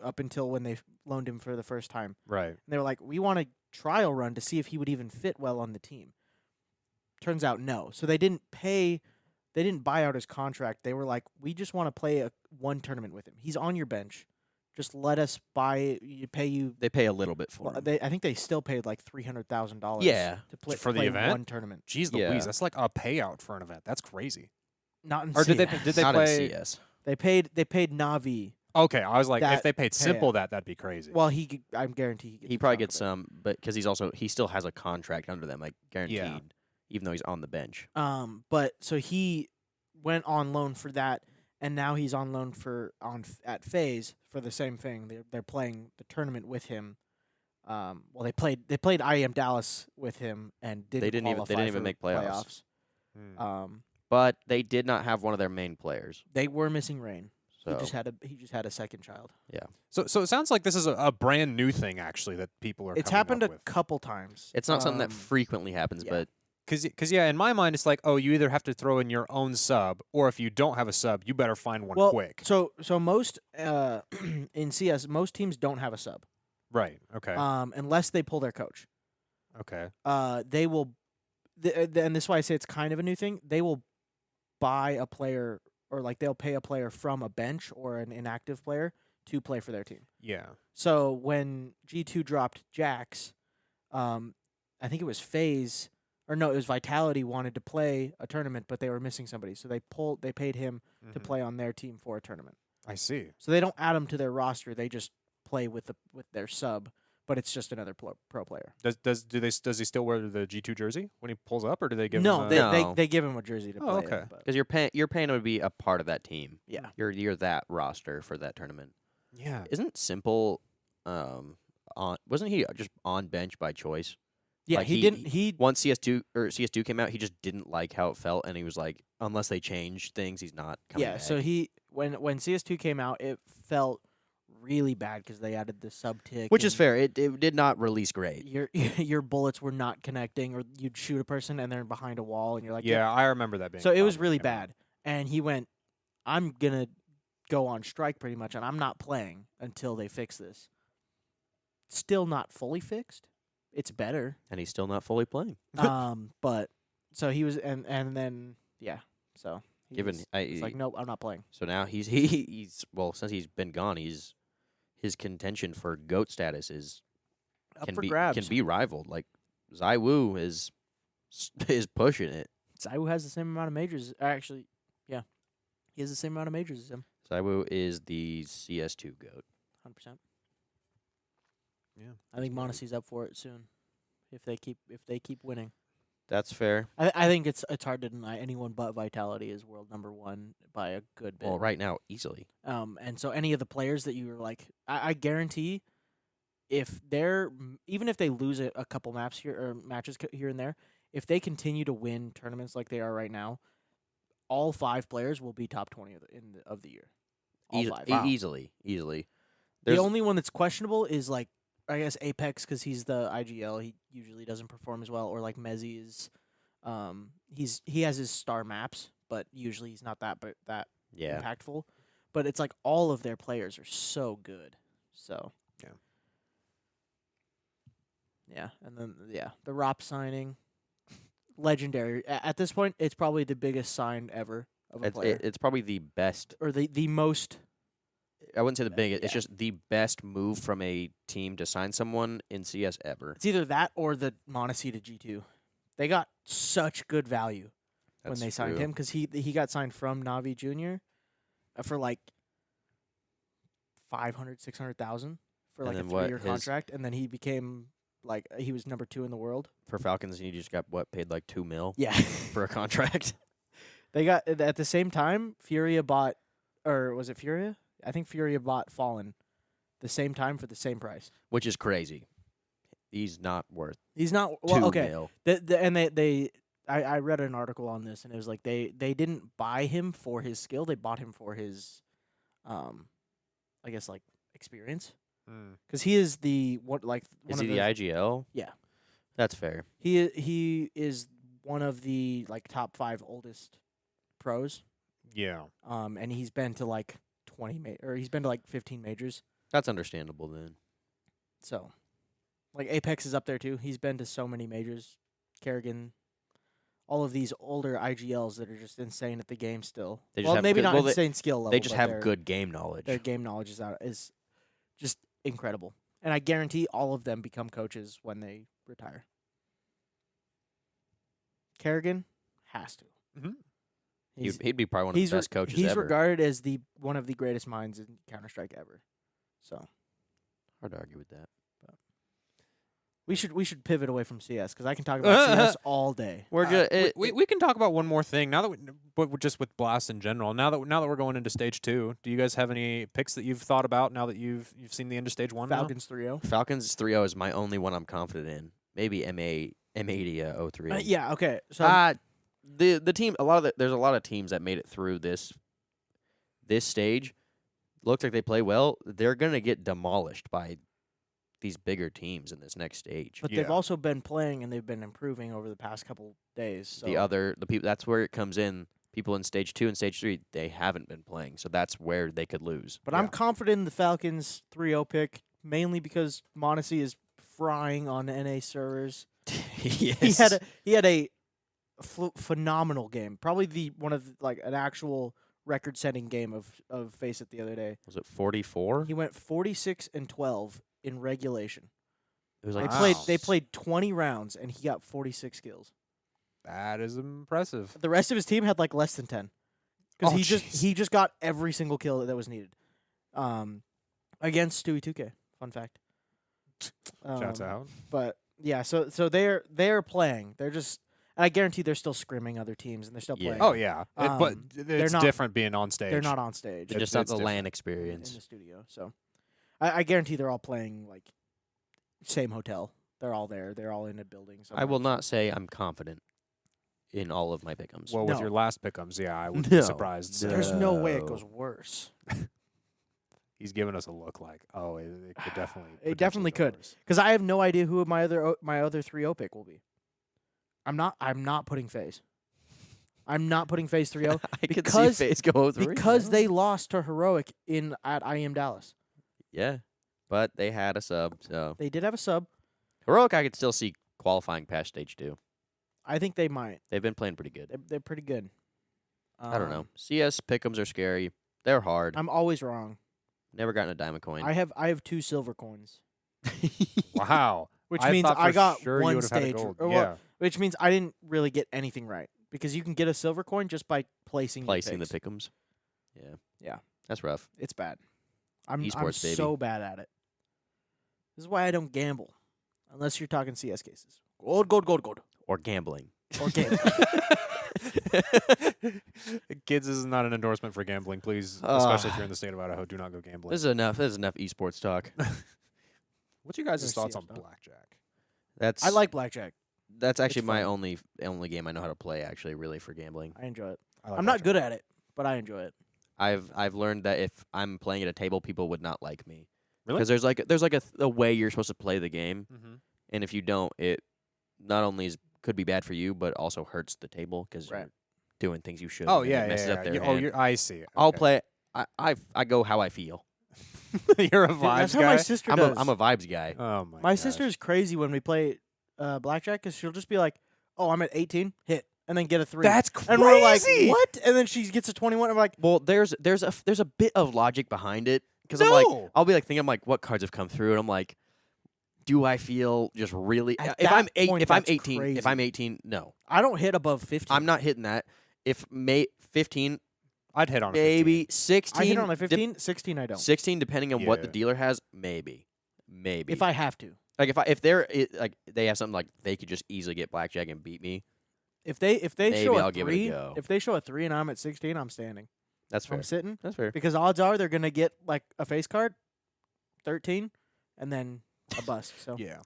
up until when they loaned him for the first time. Right. And they were like, we want a trial run to see if he would even fit well on the team. Turns out no. So they didn't buy out his contract. They were like, we just want to play one tournament with him. He's on your bench. Just let us pay you. They pay a little bit for Well, him. I think they still paid like $300,000. Yeah. to play For the play event? one tournament. Jeez Yeah. Louise, that's like a payout for an event. That's crazy. Not in Or did they CS. did they Not play? in CS. They paid Navi. Okay, I was like, if That they paid payout. Simple that'd be crazy. Well, I'm guaranteed He probably gets some, but because he still has a contract under them, like guaranteed, Yeah. even though he's on the bench. But so he went on loan for that, and now he's on loan at FaZe for the same thing. They're playing the tournament with him. Well, they played IEM Dallas with him and didn't qualify even for make playoffs. Hmm. But they did not have one of their main players. They were missing Rain. So He just had a second child. So it sounds like this is a brand new thing actually that people are. It's coming happened up a with. couple times. it's not something that Um, frequently happens, yeah. but Because yeah, in my mind, it's like, oh, you either have to throw in your own sub, or if you don't have a sub, you better find one well, quick. So most in CS, most teams don't have a sub. Right. Okay. Unless they pull their coach. Okay. They will, and this is why I say it's kind of a new thing. They will buy a player, or like they'll pay a player from a bench or an inactive player to play for their team. Yeah. So when G2 dropped Jax, I think it was FaZe, or no, it was Vitality wanted to play a tournament, but they were missing somebody, so they paid him to Mhm. play on their team for a tournament. I see. So they don't add him to their roster; they just play with their sub, but it's just another pro player. Does he still wear the G2 jersey when he pulls up, or do they give No, him? No. they give him a jersey to Oh, play. okay. in, but because you're paying him to be a part of that team. yeah, You're that roster for that tournament. Yeah. Isn't Simple wasn't he just on bench by choice? yeah. Like, he didn't. He Once CS2 came out, he just didn't like how it felt, and he was like, unless they change things, he's not coming yeah. back. So when CS2 came out, it felt really bad because they added the sub tick, which is and fair. It did not release great. your bullets were not connecting, or you'd shoot a person and they're behind a wall, and you're like, Yeah, I remember that being. So a it was problem when really came out. bad, and he went, I'm gonna go on strike pretty much, and I'm not playing until they fix this. Still not fully fixed. It's better. And he's still not fully playing. But so he was, and then yeah, so he Given was, he's like, nope, I'm not playing. So now he's well, since he's been gone, his contention for GOAT status is Up can for be grabs. can be rivaled. Like Zywoo is pushing it. Zywoo has the same amount of majors. Actually, yeah, he has the same amount of majors as him. Zywoo is the CS2 GOAT. 100%. Yeah. I think Monacy's up for it soon, if they keep winning. That's fair. I think it's hard to deny anyone but Vitality is world number 1 by a good bit. Well, right now, easily. And so any of the players that you were like, I guarantee if they're even if they lose a couple maps here or matches here and there, if they continue to win tournaments like they are right now, all 5 players will be top 20 of the year. All 5. Easily. The There's only one that's questionable is like I guess Apex because he's the IGL. He usually doesn't perform as well. Or like Mezzy is, he has his star maps, but usually he's not that impactful. But it's like all of their players are so good. So yeah, and then the ROP signing, legendary. At this point, it's probably the biggest sign ever of a player. It's probably the best, or the most. I wouldn't say the biggest. It's Yeah. just the best move from a team to sign someone in CS ever. It's either that or the Monacy to G2. They got such good value when That's they signed true. him because he got signed from Navi Jr. For like 500, 600,000 for like And a then what, 3-year his- contract, and then he became like he was number 2 in the world. For Falcons, he just got paid like $2 million Yeah, for a contract. they got at the same time. Furia bought, or was it Furia? I think Furia bought Fallen, the same time for the same price. Which is crazy. He's not worth He's not $2 well. Okay, million. I read an article on this, and it was like they didn't buy him for his skill. They bought him for his, I guess like experience, because he is the one like one Is of he the IGL? Yeah. That's fair. he is one of the like top 5 oldest pros. Yeah. And he's been to like 20 or he's been to like 15 majors. That's understandable then. So, like Apex is up there too. He's been to so many majors. Kerrigan, all of these older IGLs that are just insane at the game still. They just Well, have maybe good- not well, insane skill level. They just but have their- good game knowledge. Their game knowledge is just incredible, and I guarantee all of them become coaches when they retire. Kerrigan has to. Mhm. He'd be probably one of the best coaches He's ever. regarded as one of the greatest minds in Counter-Strike ever. So Hard to argue with that. we should pivot away from CS because I can talk about CS all day. We're just we can talk about one more thing now that but just with Blast in general. Now that we're going into stage 2, do you guys have any picks that you've thought about now that you've seen the end of stage 1? Falcons 3-0. Falcons 3-0 is my only one I'm confident in. Maybe M80 03. Yeah. Okay. So The team there's a lot of teams that made it through this stage. Looks like they play well. They're gonna get demolished by these bigger teams in this next stage. but Yeah. they've also been playing and they've been improving over the past couple days. So The people, that's where it comes in. People in stage 2 and stage 3, they haven't been playing, so that's where they could lose. But I'm Yeah. confident in the Falcons 3-0 pick, mainly because Monacy is frying on NA servers. Yes. He had a phenomenal game, probably one of like an actual record-setting game of Face It the other day. Was it 44? He went 46-12 in regulation. It was They like Wow. played 20 rounds and he got 46 kills. That is impressive. The rest of his team had like less than 10 because Oh, he just got every single kill that was needed. Against Stewie 2K. Fun fact. Shouts out. But yeah, so they're playing. They're just, and I guarantee they're still scrimming other teams and they're still Yeah. playing. Oh yeah, but they're it's not- different being on stage. They're not on stage. They're just It's not the LAN in experience. the studio. So I guarantee they're all playing like same hotel. They're all there. They're all in a building. I will not say I'm confident in all of my pick'ems. Well, with No. your last pickums, yeah, I wouldn't No. be surprised. There's no way it No. goes worse. He's giving us a look like, oh, it could definitely. It definitely potentially go could. worse. Because I have no idea who my other 3-0 pick will be. I'm not putting FaZe. I'm not putting FaZe 3-0 I could see because- FaZe go 3. because they lost to Heroic at IEM Dallas. Yeah, but they had a sub, so They did have a sub. Heroic I could still see qualifying past stage 2. I think they might. They've been playing pretty good. They're pretty good. I don't know. CS pick'ems are scary. They're hard. I'm always wrong. Never gotten a diamond coin. I have 2 silver coins, Wow. which I means thought I for got sure you one would've had a stage. gold. Or Yeah. which means I didn't really get anything right because you can get a silver coin just by placing Placing your the picks. pick'ems. Yeah. Yeah. That's rough. It's bad. I'm Esports, baby. so bad at it. This is why I don't gamble, unless you're talking CS cases. Gold. Or gambling. Or gamble. Kids, this is not an endorsement for gambling. Please, especially if you're in the state of Idaho, do not go gambling. This is enough. This is enough esports talk. What's your guys' Never thoughts see on it, though. blackjack? That's I like blackjack. that's actually it's my fun. only game I know how to play actually really for gambling. I enjoy it. I like I'm not blackjack. good at it, but I enjoy it. I've learned that if I'm playing at a table, people would not like me Really? because there's like a way you're supposed to play the game, Mm-hmm. and if you don't, it not only could be bad for you, but also hurts the table because Right. you're doing things you should. Oh and yeah, it messes yeah, up yeah. their Oh, hand. I see. I'll Okay. play. I go how I feel. You're a Dude, vibes that's how guy. my sister I'm does. a vibes guy. Oh my. My gosh. sister's crazy when we play blackjack because she'll just be like, "Oh, I'm at 18, hit," and then get a 3. That's crazy. And we're like, "What?" And then she gets a 21. I'm like, Well, there's a bit of logic behind it because I'm like No. I'll be like thinking I'm like what cards have come through and I'm like, do I feel just really At if that I'm point, if I'm that's 18 if crazy. I'm 18 no I don't hit above 15. I'm not hitting that. If 15 I'd hit on a maybe 16 I hit on my dep- 15, 16. I don't. 16 depending on what the Yeah. dealer has maybe If I have to. like if they're like they have something like they could just easily get blackjack and beat me. If they Maybe show a I'll give it a 3, go. if they show a 3 and I'm at 16, I'm standing. That's fair. I'm sitting That's fair. because odds are they're gonna get like a face card, 13, and then a bust. So Yeah.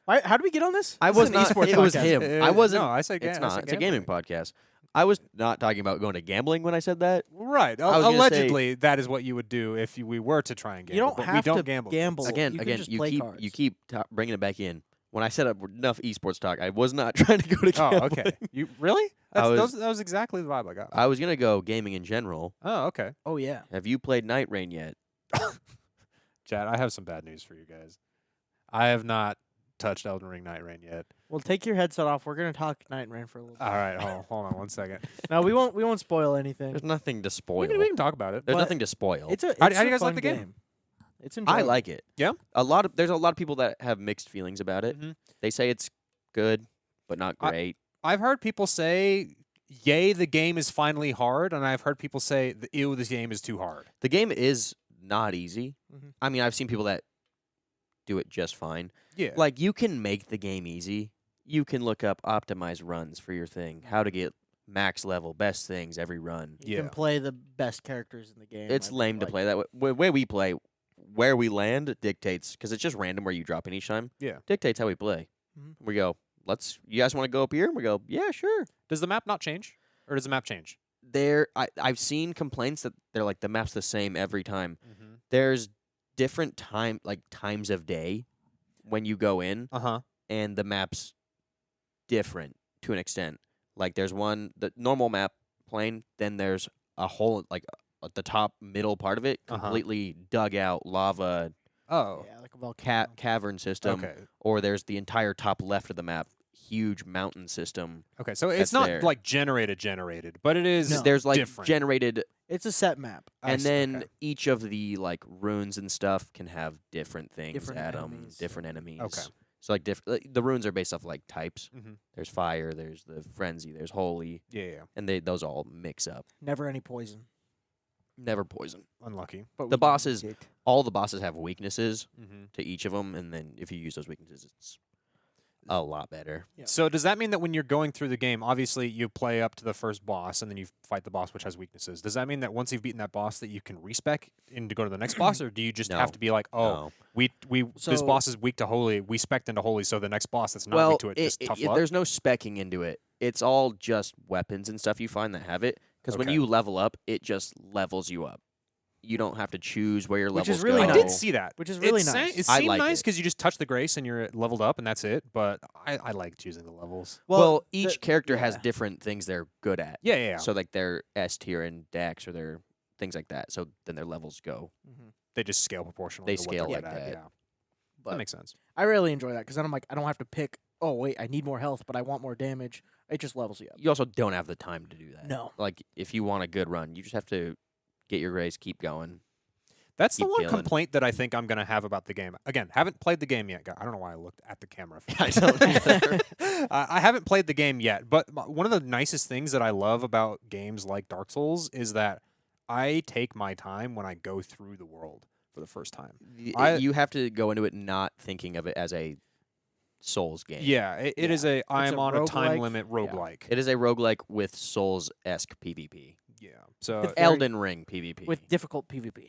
why? How do we get on this? I This was is an not. esports It was podcast. him. I wasn't. No, I said It's I not. said It's a gaming podcast. I was not talking about going to gambling when I said that. Right. I was gonna Allegedly, that is what you would do if we were to try and gamble. You don't but have we don't to gamble. gamble. Again, You can again, just you play keep cards. you keep bringing it back in. When I said enough esports talk, I was not trying to go to Oh, gambling. okay. You really? I was- that was exactly the vibe I got. I was gonna go gaming in general. Oh, okay. Oh yeah. Have you played Nightreign yet? Chad, I have some bad news for you guys. I have not touched Elden Ring Nightreign yet. Well, take your headset off. We're gonna talk Nightreign for a little bit. All right, hold on one second. No, we won't spoil anything. There's nothing to spoil. We can talk about it. There's But nothing to spoil. It's a. How it's do you a guys like fun the game? It's enjoyable. I like it. Yeah? There's a lot of people that have mixed feelings about it. Mhm. They say it's good, but not I- great. I've heard people say, "Yay, the game is finally hard," and I've heard people say, "Ew, this game is too hard." The game is not easy. Mhm. I mean, I've seen people that do it just fine. Yeah. Like, you can make the game easy. You can look up optimized runs for your thing, how to get max level, best things every run. You Yeah. can play the best characters in the game. It's I lame to like- play that way. Way we play, where we land dictates, because it's just random where you drop in each time. Yeah. Dictates how we play. Mhm. We go, you guys want to go up here? And we go, yeah, sure. Does the map not change, or does the map change? I've seen complaints that they're like, the map's the same every time. Mm-hmm. There's different times of day when you go in, and the map's different to an extent. Like there's the normal map plane, then there's a whole at the top middle part of it completely dug out lava Oh. Yeah, like a volcano. cavern system, Okay. or there's the entire top left of the map, huge mountain system. Okay. So That's it's not there. like generated, but it is. No. There's like different. generated, It's a set map. I and see, then okay. each of the like runes and stuff can have different things Different at 'em, enemies. different enemies. Okay. So like the runes are based off like types. Mhm. There's fire, there's the frenzy, there's holy, Yeah. and those all mix up. Never any poison. Never poison. Unlucky. But The we bosses- did. All the bosses have weaknesses Mm-hmm. to each of them, and then if you use those weaknesses, it's a lot better. Yeah. So does that mean that when you're going through the game, obviously you play up to the first boss and then you fight the boss which has weaknesses? Does that mean that once you've beaten that boss that you can respec and to go to the next boss, or do you just No. have to be like, oh, No. we this So- boss is weak to holy, we spec'd into holy, so the next boss that's not Well, weak to it, just tough luck? there's no specking into it. It's all just weapons and stuff you find that have it. Because when Okay. you level up, it just levels you up. You don't have to choose where your Which levels is really go. I did see that. Which is really It nice. It I seemed like nice it. because you just touch the grace and you're leveled up and that's it. But I like choosing the levels. Well, the- each character has yeah. different things they're good at. Yeah, yeah, yeah. So like their S tier and Dex or their things like that. So then their levels go. Mhm. They just scale proportionally. They to what scale they're like good at, that. Yeah, But that makes sense. I really enjoy that because then I'm like, I don't have to pick. Oh wait, I need more health, but I want more damage. It just levels you up. You also don't have the time to do that. No. Like if you want a good run, you just have to get your grace, keep going. That's the Keep one killing. complaint that I think I'm going to have about the game. Again, haven't played the game yet. I don't know why I looked at the camera. I don't either. I haven't played the game yet, but one of the nicest things that I love about games like Dark Souls is that I take my time when I go through the world for the first time. You have to go into it not thinking of it as a Souls game. Yeah, it is a I It's am a on a time roguelike. limit Yeah. roguelike. It is a roguelike with Souls-esque PvP. Yeah. So It's Elden Ring PvP. with difficult PvP.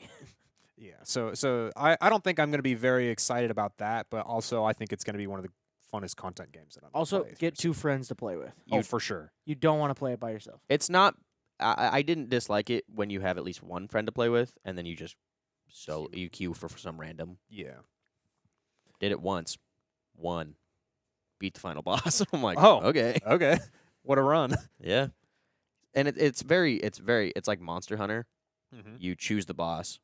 Yeah. So I don't think I'm going to be very excited about that, but also I think it's going to be one of the funnest content games that I'm Also, gonna play get through. 2 friends to play with. Oh, for sure. You don't want to play it by yourself. It's not. I didn't dislike it when you have at least one friend to play with, and then you just you queue for some random. Yeah. Did it once, won, beat the final boss. I'm like, Oh. okay, Okay. What a run. yeah. And it's like Monster Hunter. Mm-hmm. You choose the boss,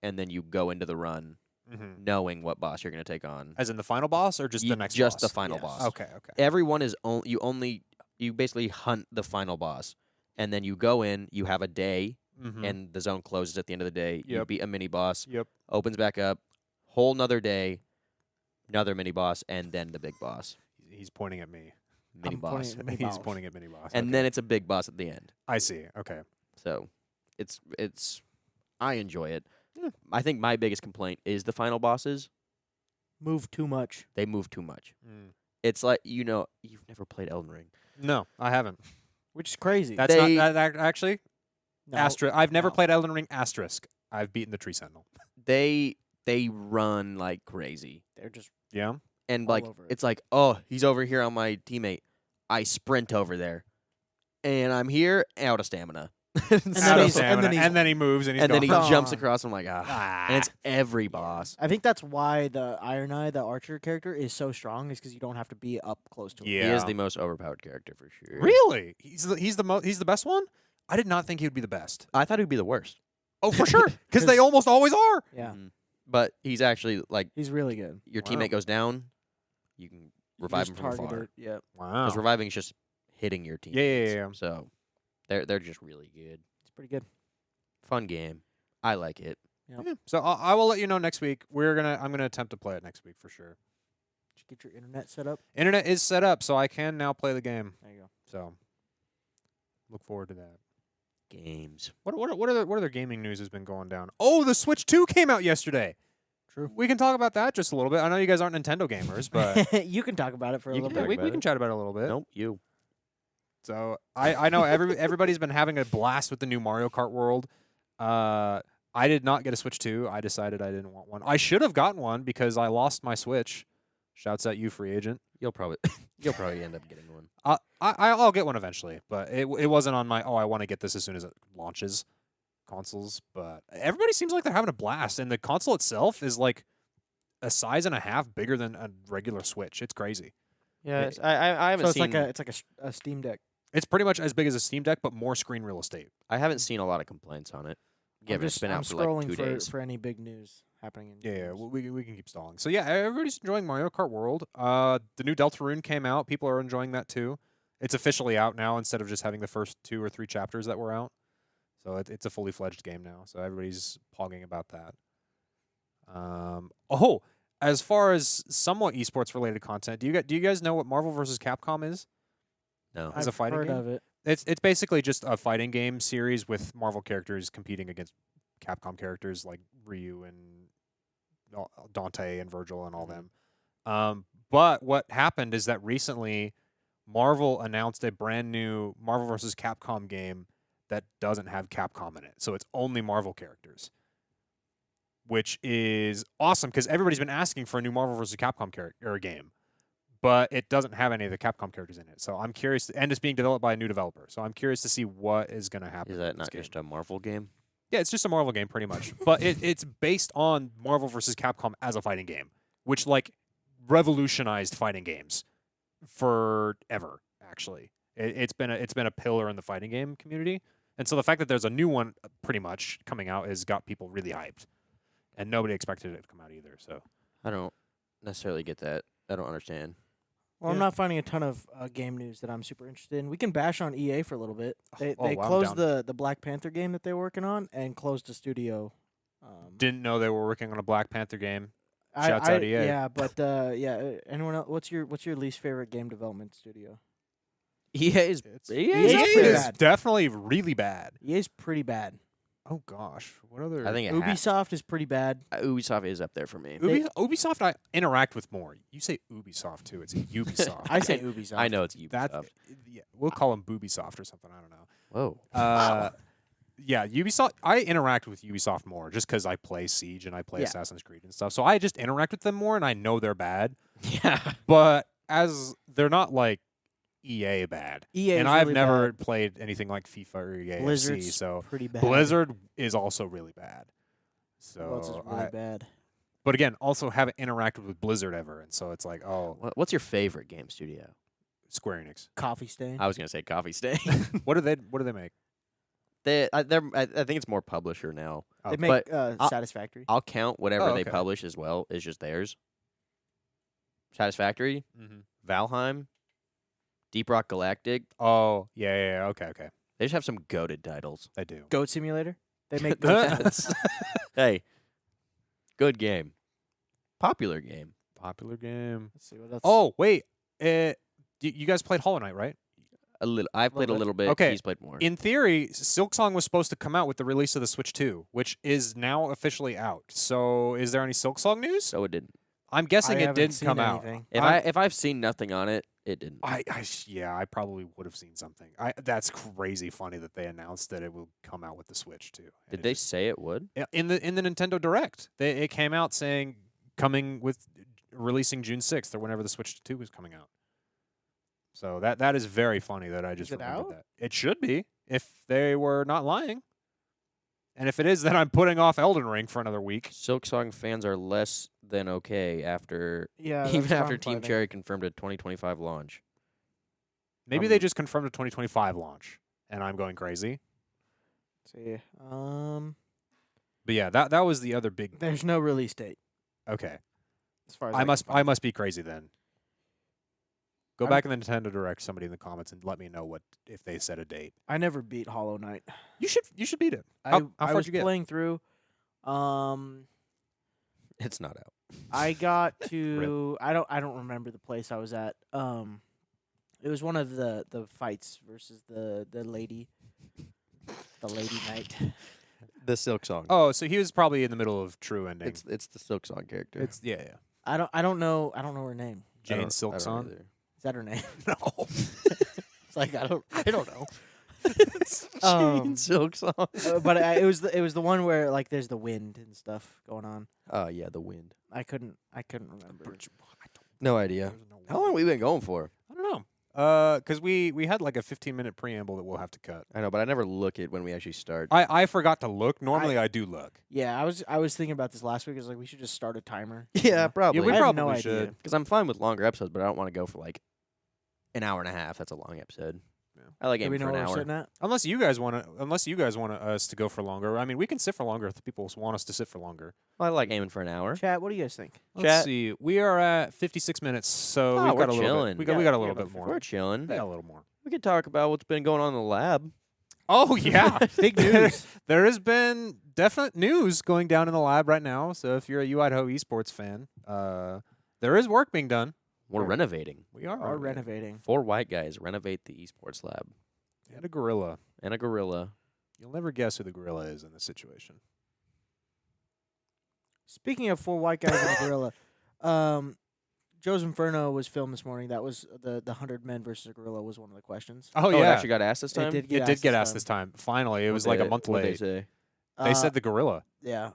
and then you go into the run Mm-hmm. knowing what boss you're going to take on. As in the final boss or just the next Just boss? the final Yes. boss. Okay. Everyone is you basically hunt the final boss, and then you go in. You have a day, Mm-hmm. and the zone closes at the end of the day. You Yep. beat a mini boss, Yep. opens back up, whole nother day, another mini boss, and then the big boss, He's pointing at me. mini I'm boss, pointing at Mini He's boss. pointing at mini boss. and Okay. then it's a big boss at the end. I see. Okay. So, it's I enjoy it. Yeah. I think my biggest complaint is the final bosses. Move too much. They move too much. Mm. It's like you've never played Elden Ring. No, I haven't. Which is crazy. That's They- not that actually. no, Asterisk. I've never no. played Elden Ring. Asterisk. I've beaten the Tree Sentinel. They run like crazy. They're just Yeah. And All like over it. it's like, oh, he's over here on my teammate. I sprint over there, and I'm here out of stamina. then Out of he's- stamina, and then and then he moves and he's and then he gone. jumps Gone. across. I'm like, ah. Ah. And it's every boss. I think that's why the Iron Eye, the archer character, is so strong. Is because you don't have to be up close to him. Yeah. He is the most overpowered character for sure. Really? He's the best one? I did not think he would be the best. I thought he'd be the worst. Oh, for sure. Because they almost always are. Yeah, Mhm. But he's actually like he's really good. your Wow. teammate goes down, you can revive him Just from target afar. it. Yep. Wow. Because reviving is just hitting your team. Yeah. So they're just really good. It's pretty good. Fun game. I like it. Yeah. So I will let you know next week. I'm gonna attempt to play it next week for sure. Did you get your internet set up? Internet is set up, so I can now play the game. There you go. So look forward to that. Games. What other gaming news has been going down? Oh, the Switch 2 came out yesterday. True. We can talk about that just a little bit. I know you guys aren't Nintendo gamers, but you can talk about it for a You little can bit. talk we about can it. chat about it a little bit. Nope, you. So I know everybody's been having a blast with the new Mario Kart World. I did not get a Switch 2. I decided I didn't want one. I should have gotten one because I lost my Switch. Shouts at you, free agent. You'll probably end up getting one. I'll get one eventually, but it wasn't on my I want to get this as soon as it launches consoles. But everybody seems like they're having a blast, and the console itself is like a size and a half bigger than a regular Switch. It's crazy. Yeah, It- I haven't So it's seen. like a Steam Deck. It's pretty much as big as a Steam Deck, but more screen real estate. I haven't seen a lot of complaints on it. Yeah, it's been I'm out for like scrolling 2 days. for any big news happening in. Yeah, games. we can keep stalling. So yeah, everybody's enjoying Mario Kart World. The new Deltarune came out. People are enjoying that too. It's officially out now instead of just having the first 2 or 3 chapters that were out. So it's a fully fledged game now. So everybody's pogging about that. As far as somewhat esports related content, do you guys know what Marvel vs. Capcom is? No. As a I've fighting heard game? of it. It's basically just a fighting game series with Marvel characters competing against Capcom characters like Ryu and Dante and Virgil and all them. But what happened is that recently Marvel announced a brand new Marvel vs. Capcom game that doesn't have Capcom in it. So it's only Marvel characters, which is awesome because everybody's been asking for a new Marvel vs. Capcom game. But it doesn't have any of the Capcom characters in it. So I'm curious, and it's being developed by a new developer. So I'm curious to see what is going to happen. Is with that this not game. just a Marvel game? Yeah, it's just a Marvel game pretty much. But it's based on Marvel vs. Capcom as a fighting game, which like revolutionized fighting games forever, actually. It's been a pillar in the fighting game community. And so the fact that there's a new one pretty much coming out has got people really hyped. And nobody expected it to come out either. So I don't necessarily get that. I don't understand. Well, I'm Yeah. not finding a ton of game news that I'm super interested in. We can bash on EA for a little bit. They Oh, I'm closed down. the Black Panther game that they were working on and closed the studio. didn't know they were working on a Black Panther game. Shouts out EA. Yeah, but anyone else? What's your least favorite game development studio? EA is It's, EA EA is pretty is bad. definitely really bad. EA's pretty bad. Oh gosh, what other? I think it Ubisoft is pretty bad. Ubisoft is up there for me. Ubisoft I interact with more. You say Ubisoft too. It's Ubisoft. I say Ubisoft. I know it's Ubisoft. That's yeah. We'll call them Boobisoft or something. I don't know. Whoa. Yeah, Ubisoft. I interact with Ubisoft more just because I play Siege and I play Yeah. Assassin's Creed and stuff. So I just interact with them more, and I know they're bad. Yeah. But as they're not like EA bad, EA and is I've really never bad. played anything like FIFA or EA FC, Blizzard's so pretty bad. Blizzard is also really bad. Who else is So, really bad? but again, also haven't interacted with Blizzard ever, and so it's like, oh, What's your favorite game studio? Square Enix. Coffee Stain. I was gonna say Coffee Stain. What do they make? I think it's more publisher now. They Oh, make I'll- Satisfactory. I'll count whatever Oh, they okay. publish as well as just theirs. Satisfactory, Valheim, Deep Rock Galactic. Oh, yeah. Okay. They just have some goated titles. They do. Goat Simulator. They make goat That's- hey, good game, popular game. Popular game. Let's see what else. Oh, wait. You guys played Hollow Knight, right? A little. I've played a Little little bit. Okay. He's played more. In theory, Silksong was supposed to come out with the release of the Switch 2, which is now officially out. So, is there any Silksong news? so it didn't. I'm guessing I it haven't didn't seen come out. anything. If I've seen nothing on it, it didn't. I probably would have seen something. That's crazy funny that they announced that it will come out with the Switch too. And Did it they just- say it would? in the Nintendo Direct? It came out saying releasing June 6th or whenever the Switch 2 was coming out. So that is very funny that I just it remembered out? that. It should be if they were not lying. And if it is, then I'm putting off Elden Ring for another week. Silksong fans are less than okay after Yeah, even that's what after I'm Team finding. Cherry confirmed a 2025 launch. Maybe they just confirmed a 2025 launch, and I'm going crazy. Let's see. But yeah, that was the other big. There's no release date Okay, as far as I must be crazy then. Go I'm- back in the Nintendo Direct, somebody in the comments, and let me know what if they set a date. I never beat Hollow Knight. You should beat it. I How I far was did you get? playing through. It's not out. I got to I don't remember the place I was at. It was one of the fights versus the lady knight. The Silksong. Oh, so he was probably in the middle of True Ending. It's the Silksong character. It's yeah. I don't know her name. Jane I don't Silksong. either. Is that her name? No. It's like I don't know. Jane Silksong. But it was the one where like there's the wind and stuff going on. Oh yeah, the wind. I couldn't remember. No idea. How long have we been going for? I don't know. Because we had like a 15-minute preamble that we'll have to cut. I know, but I never look at when we actually start. I forgot to look. Normally I do look. Yeah, I was thinking about this last week. I was like, we should just start a timer. Yeah, probably. Yeah, we I have probably no idea. should. Because I'm fine with longer episodes, but I don't want to go for like an hour and a half. That's a long episode. Yeah. I like Do we aiming know for an where we're hour. sitting at? Unless you guys want us to go for longer. I mean, we can sit for longer if people want us to sit for longer. I like aiming for an hour. Chat, what do you guys think? Let's Chat. see. We are at 56 minutes, so Oh, we've we're got a little chilling. bit. We got a Yeah, little bit We're more. chilling. We got a little more. We could talk about what's been going on in the lab. Oh yeah, Big news. There has been definite news going down in the lab right now. So if you're a UIdahoEsports fan, there is work being done. We're Right. renovating. We are Are renovating. 4 white guys renovate the esports lab. And a gorilla. And a gorilla. You'll never guess who the gorilla is in this situation. Speaking of 4 white guys and a gorilla, Joe's Inferno was filmed this morning. That was the 100 men versus a gorilla was one of the questions. Oh, It yeah, actually got asked this It time? did it did get asked this time. Finally, it was like a month What'd late. they say? They said the gorilla. Yeah.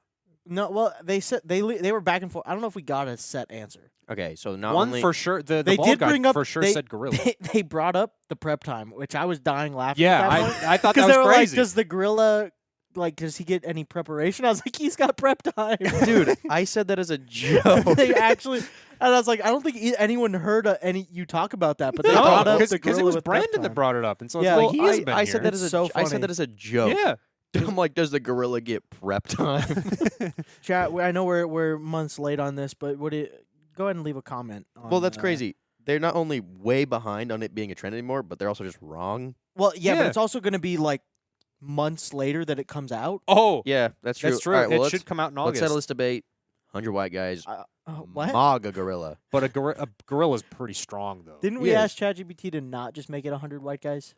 No, well, they said they were back and forth. I don't know if we got a set answer. Okay, so not One only for sure. The They bald did guy bring up- for sure they- said gorilla. They brought up the prep time, which I was dying laughing. Yeah, at that point. I thought that Because was they were crazy. like, does the gorilla, like, does he get any preparation? I was like, he's got prep time. dude, I said that as a joke. They actually, and I was like, I don't think anyone heard you talk about that, but they no, brought up because the it gorilla was with prep Brandon that time. brought it up, and so Yeah, it's well, like he has been I here. said that It's as a so I said funny. that as a joke. Yeah. I'm like, does the gorilla get prep time? Chat, I know we're months late on this, but go ahead and leave a comment. On, Well, that's crazy. They're not only way behind on it being a trend anymore, but they're also just wrong. Well, yeah, but Yeah. it's also going to be like months later that it comes out. Oh, Yeah, that's true. that's true. All right, well, It let's, should come out in let's August. settle this debate. 100 white guys. What? Maga gorilla. But a gorilla's pretty strong, though. Didn't we Yes. ask ChatGPT to not just make it 100 white guys?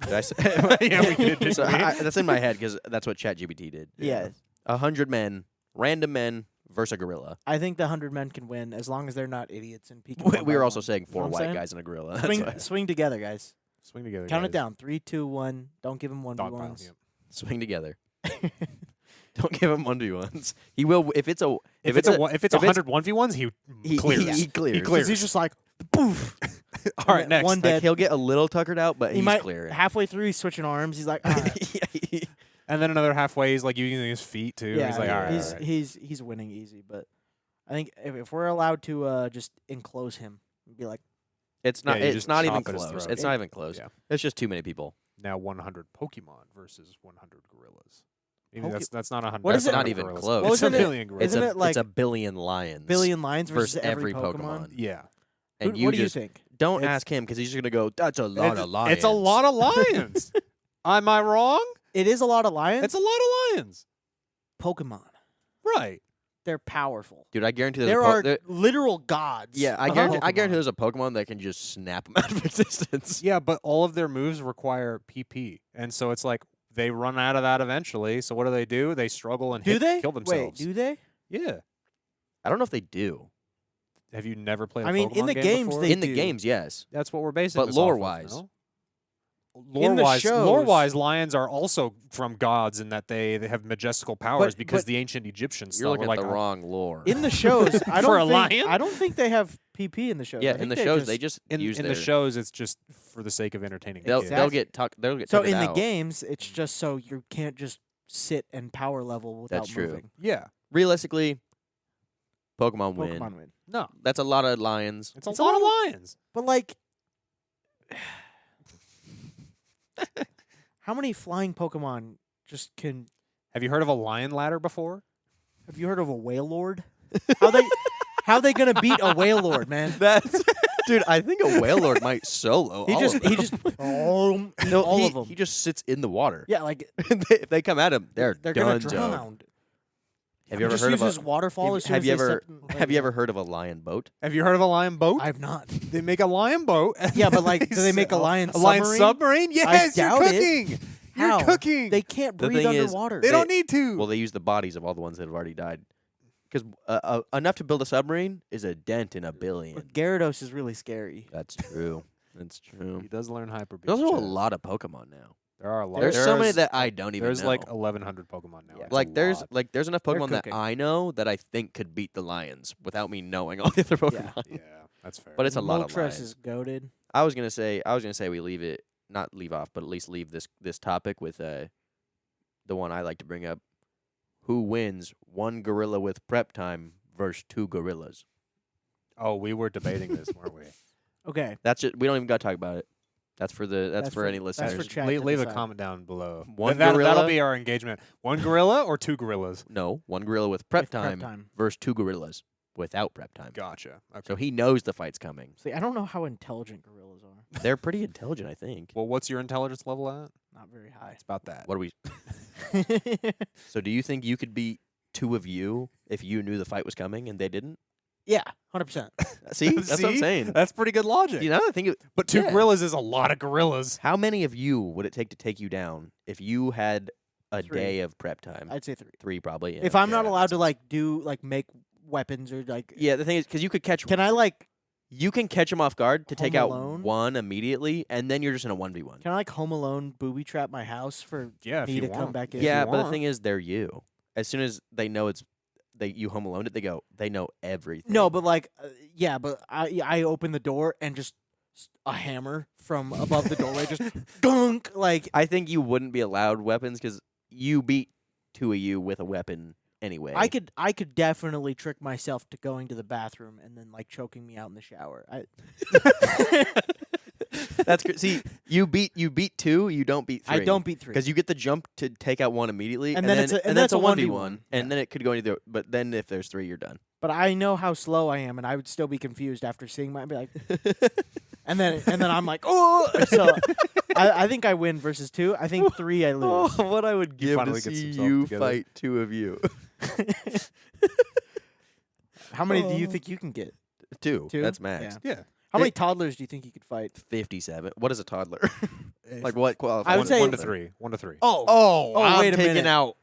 Did I say? Yeah, we did, didn't So we? that's in my head because that's what ChatGPT did. Yeah. 100 men, random men versus a gorilla. I think the 100 men can win as long as they're not idiots and peeking. We one we by were also one. saying You know 4 what I'm white saying? guys and a gorilla. That's why. Swing together, guys. Swing together. Count it guys. down. 3, 2, 1. Don't give them 1v1s. Dog pile. Yep. Swing together. Don't give him 1v1s. He will if it's a If it's 100 1v1s, he clears. He clears. He clears. He's just like, poof. All right, next. One Like, dead. he'll get a little tuckered out, but He he's might clearing. halfway through. He's switching arms. He's like, all right. And then another halfway, he's like using his feet too. yeah, He's like, all right, he's all right. he's winning easy. But I think if we're allowed to just enclose him, and be like, It's not. Yeah, you it's just not even chop at his close. throat. It's not even close. Yeah. It's just too many people. Now 100 Pokemon versus 100 gorillas. Maybe Poke- that's not 100. What that's is it? Not 100 even gorillas. close. Well, It's a isn't it- billion gorillas. isn't it like it's a billion lions billion lions versus every Pokemon? Yeah. And What you do you just think? don't It's- ask him because he's just gonna go. That's a lot of lions. It's a lot of lions. Am I wrong? It is a lot of lions. It's a lot of lions. Pokemon. Right. They're powerful. Dude, I guarantee there's There a are literal gods. yeah, I of guarantee. I Pokemon. guarantee there's a Pokemon that can just snap them out of existence. Yeah, but all of their moves require PP. And so it's like they run out of that eventually. So what do? They struggle and Do they? kill themselves. Wait, do they? Yeah. I don't know if they do. Have you never played a I mean, in Pokemon the game games, before? they In the do. games, yes. That's what we're basing But this off of, lore-wise. no? In the Lore-wise, shows- lions are also from gods in that they have majestical powers because but the ancient Egyptians You're looking were at like the wrong lore. In the shows, I For don't a think lion? I don't think they have PP in the shows. yeah, I in think the they shows just, they just in use the their. shows. It's just for the sake of entertaining. They'll kids. they'll get tucked. They'll get so tucked in the out. games, it's just so you can't just sit and power level without That's true. moving. Yeah. Realistically, Pokemon win. Pokemon win. No. That's a lot of lions. It's a lot of lions. But like, how many flying Pokemon just can? Have you heard of a lion ladder before? Have you heard of a whale lord? How they gonna beat a whale lord, man? That's dude. I think a whale lord might solo. He all just of them. he just no, no, of them. He just sits in the water. Yeah, like If they come at him, they're gonna donezo. drown. Have you ever just heard of uses a? waterfall? As soon Have as you they ever? step in- Have you ever heard of a lion boat? Have you heard of a lion boat? I've not. They make a lion boat. and Yeah, but like, do they make a sell- lion a lion submarine? submarine? Yes, you're doubt it. cooking. How? You're cooking. They can't The breathe thing is, underwater. They don't need to. Well, they use the bodies of all the ones that have already died. Because enough to build a submarine is a dent in a billion. But Gyarados is really scary. That's true. That's true. he does learn hyper beam. There's also a Chad. lot of Pokemon now. There are a lot. There's so many There's- that I don't even There's know. like 1,100 Pokemon now. Yeah. It's a Like there's lot. there's enough They're Pokemon that cooking. I know that I think could beat the lions without me knowing all the other Pokemon. Yeah, that's fair. But it's a lot of Moltres lions. is goaded. I was gonna say we leave it, not leave off, but at least leave this topic with the one I like to bring up. Who wins one gorilla with prep time versus two gorillas? Oh, we were debating this, weren't we? Okay. That's it. We don't even got to talk about it. That's for That's for for- any that's listeners. for chat leave to leave a decide. comment down below. One That'll gorilla- be our engagement. One gorilla or two gorillas? No, one gorilla with prep With prep time time. versus two gorillas without prep time. Gotcha. Okay. So he knows the fight's coming. See, I don't know how intelligent gorillas are. They're pretty intelligent, I think. Well, what's your intelligence level at? Not very high. It's about that. What are we? So do you think you could beat two of you if you knew the fight was coming and they didn't? Yeah, 100%. See, that's what I'm See? saying. That's pretty good logic. You know, I think. But two yeah. gorillas is a lot of gorillas. How many of you would it take to take you down if you had a 3. day of prep time? I'd say 3. 3 probably. Yeah. If I'm not yeah, allowed to that's- make weapons or like, yeah, the thing is, because you could catch. can I like You can catch them off guard to take Home out Alone? one immediately, and then you're just in a 1v1. can I like Home Alone booby trap my house for Yeah, if me you to want. come back in? Yeah, you but the want. thing is, they're you. As soon as they know you Home Alone it, they know everything. No, but like, yeah, but I open the door and just a hammer from above the doorway just gunk like. I think you wouldn't be allowed weapons because you beat two of you with a weapon anyway. I could definitely trick myself to going to the bathroom and then like choking me out in the shower. That's good. See, you beat 2, you don't beat 3. I don't beat 3. Because you get the jump to take out one immediately, And then it's a 1v1. and then it could go either. But then if there's 3, you're done. But I know how slow I am, and I would still be confused after seeing my. I'd be like, and then I'm like, oh. So I think I win versus 2. I think 3 I lose. what I would give to finally gets see himself you together. fight 2 of you. How many do you think you can get? 2. 2? That's max. Yeah. How many toddlers do you think you could fight? 57. What is a toddler? Like what qualifies? I would say 1 to 3. 1 to 3. Oh, I'm wait a taking minute. out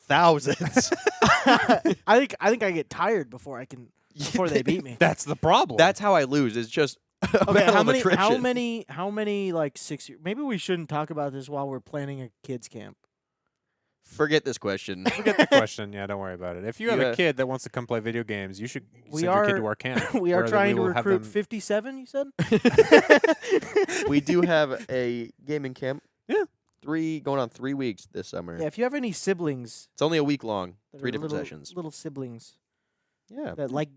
thousands. I think I get tired before they beat me. That's the problem. That's how I lose. It's just a Okay, battle how of many attrition. how many like 6 years? Maybe we shouldn't talk about this while we're planning a kids camp. Forget this question. Forget the question. Yeah, don't worry about it. If you have Yeah. a kid that wants to come play video games, you should We send your kid are- to our camp. we are where trying to will have recruit them- 57. You said. We do have a gaming camp. Yeah. Going on 3 weeks this summer. Yeah, if you have any siblings, It's only a week long. that 3 are different little, sessions. little siblings Yeah. that like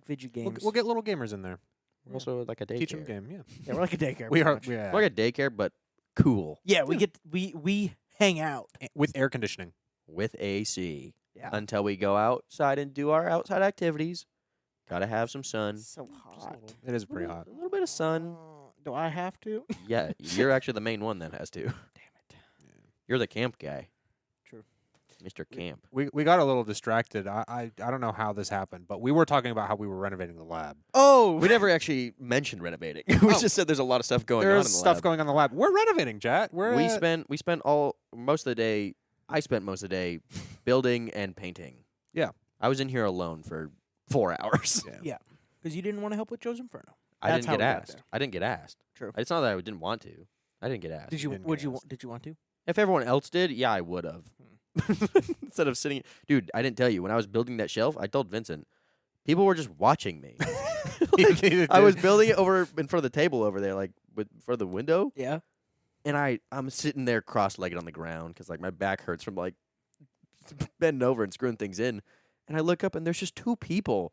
video We'll, games. we'll get little gamers in there. We're also like a daycare. Teach them game. Yeah. Yeah, we're like a daycare. We pretty are. much. Yeah. We're like a daycare, but cool Yeah, we hang out. With air conditioning. with AC. Yeah. Until we go outside and do our outside activities. Gotta have some sun. So Just a hot. little- It is pretty hot. A little bit of sun. Do I have to? Yeah, you're actually the main one that has to. Damn it. You're the camp guy. True. Mr. Camp. We got a little distracted. I don't know how this happened, but we were talking about how we were renovating the lab. Oh, We never actually mentioned renovating. we Oh. just said there's a lot of stuff going on in There's the stuff lab. going on in the lab. We're renovating, chat. We're We spent most of the day. I spent most of the day building and painting. Yeah. I was in here alone for 4 hours. Yeah. because you didn't want to help with Joe's Inferno. I That's didn't get how we got asked. there. I didn't get asked. True. It's not that I didn't want to. I didn't get asked. Did you? didn't Would get you? asked. Did you want to? If everyone else did, yeah, I would have. Instead of sitting, dude, I didn't tell you when I was building that shelf. I told Vincent, people were just watching me. Like, I was building it over in front of the table over there, like for the window, Yeah. and I'm sitting there cross-legged on the ground because like my back hurts from like bending over and screwing things in, and I look up and there's just 2 people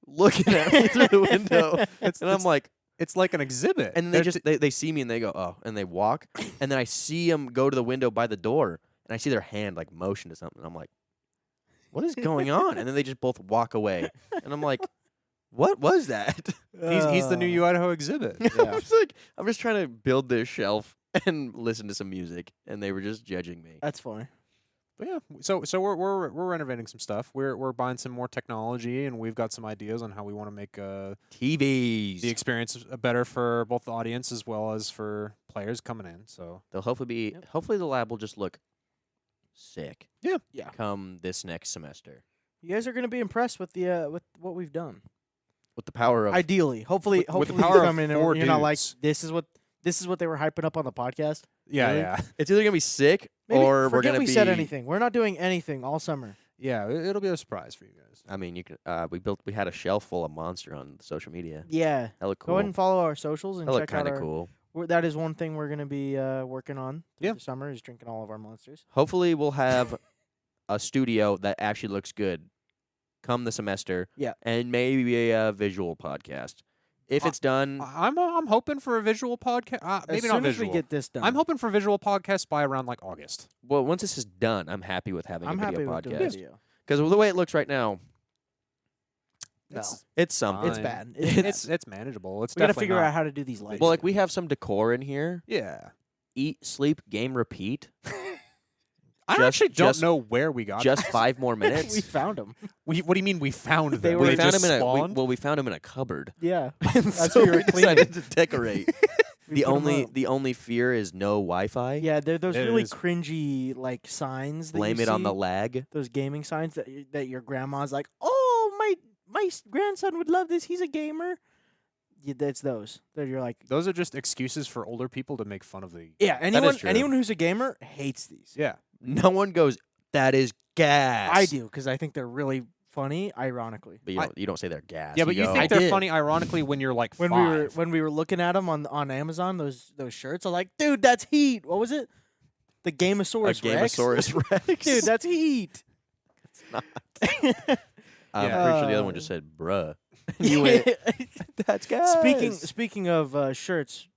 looking at me through the window, and I'm like. It's like an exhibit. And they just they see me and they go, oh, and they walk, and then I see them go to the window by the door, and I see their hand like motion to something. I'm like, what is going on? And then they just both walk away, and I'm like, what was that? he's the new Idaho exhibit. I'm just trying to build this shelf and listen to some music, and they were just judging me. That's funny. But yeah, so we're renovating some stuff. We're buying some more technology, and we've got some ideas on how we want to make TVs. the experience better for both the audience as well as for players coming in. So They'll hopefully be. Hopefully, the lab will just look sick. Yeah. Come this next semester You guys are gonna be impressed with the with what we've done. with the power of. Ideally, hopefully, With the hopefully power you of come in 4 and you're not like dudes. this is what they were hyping up on the podcast. yeah, Really? yeah, It's either gonna be sick Maybe or we're forget gonna we be. said anything. We're not doing anything all summer. yeah. It'll be a surprise for you guys. I mean, you can. We had a shelf full of Monster on social media. Yeah. That looked Go cool. ahead and follow our socials and That looked check out kind of our. cool. That is one thing we're gonna be working on through Yeah. the summer is drinking all of our monsters. Hopefully, we'll have a studio that actually looks good come the semester. Yeah. And maybe a visual podcast. If it's done, I'm hoping for a visual podcast. Maybe as not soon visual. as we get this done, I'm hoping for visual podcasts by around like August. well, once this is done, I'm happy with having I'm a happy video with doing podcast. video. Because the way it looks right now, No. it's something. It's Fine. bad. It's manageable. It's We gotta definitely figure not- out how to do these lights. Well, like we have some decor in here. Yeah. Eat, sleep, game, repeat. I Just- actually don't just- know where we got Just these. 5 more minutes. we found them. What do you mean we found them? They we were found just them in spawned? we found them in a cupboard. Yeah, And that's so what we we were cleaning. decided to decorate. We put 'em up. The only fear is no Wi-Fi. Yeah, they're those It really is. cringy like signs. That Blame you it on the see, lag. those gaming signs that your grandma's like, oh my grandson would love this. He's a gamer. Yeah, that's those. That you're like, Those are just excuses for older people to make fun of the. yeah. is true. Anyone who's a gamer hates these. Yeah. No one goes, that is gas. I do because I think they're really funny. Ironically, But you don't say they're gas. Yeah, but you go, think I they're did. funny ironically when you're like when five. we were looking at them on Amazon, those shirts, I'm like, dude, that's heat. What was it? The a Gamosaurus Rex. Gamosaurus Rex. Dude, that's heat. It's not. Yeah. I'm pretty sure the other one just said, bruh. You went, that's gas. Speaking of shirts,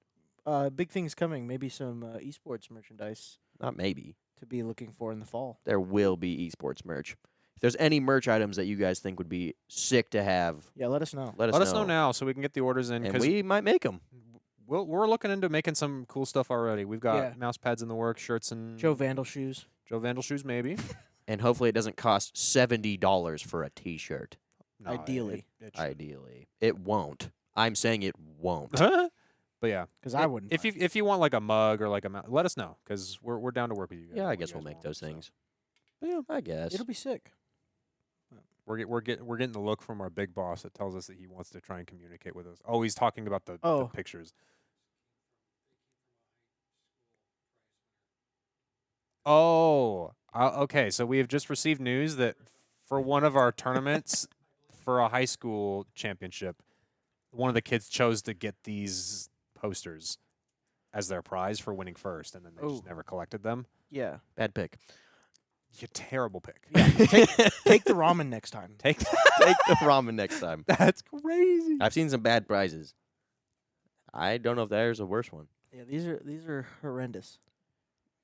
big things coming. Maybe some esports merchandise Not maybe. to be looking for in the fall. There will be esports merch. If there's any merch items that you guys think would be sick to have, Yeah, let us know. let us Let us know now so we can get the orders in. And 'cause we might make them. we're looking into making some cool stuff already. We've got Yeah. mouse pads in the works, shirts, and Joe Vandal shoes. Joe Vandal shoes, maybe. And hopefully it doesn't cost $70 for a t-shirt. No, Ideally. it should. Ideally. It won't. I'm saying it won't. But yeah, Because I wouldn't. if you want like a mug or like a let us know because we're down to work with you guys. Yeah, I what guess you we'll guys make want, those so. things. But yeah, I guess. it'll be sick. We're getting the look from our big boss that tells us that he wants to try and communicate with us. Oh, he's talking about the Oh. pictures. Oh, Okay, so we have just received news that for one of our tournaments for a high school championship, one of the kids chose to get these posters as their prize for winning first, and then they just Oh. never collected them. Yeah. Bad pick. You terrible pick. Take the ramen next time. Take Take the ramen next time. That's crazy. I've seen some bad prizes. I don't know if there's a worse one. Yeah, these are horrendous.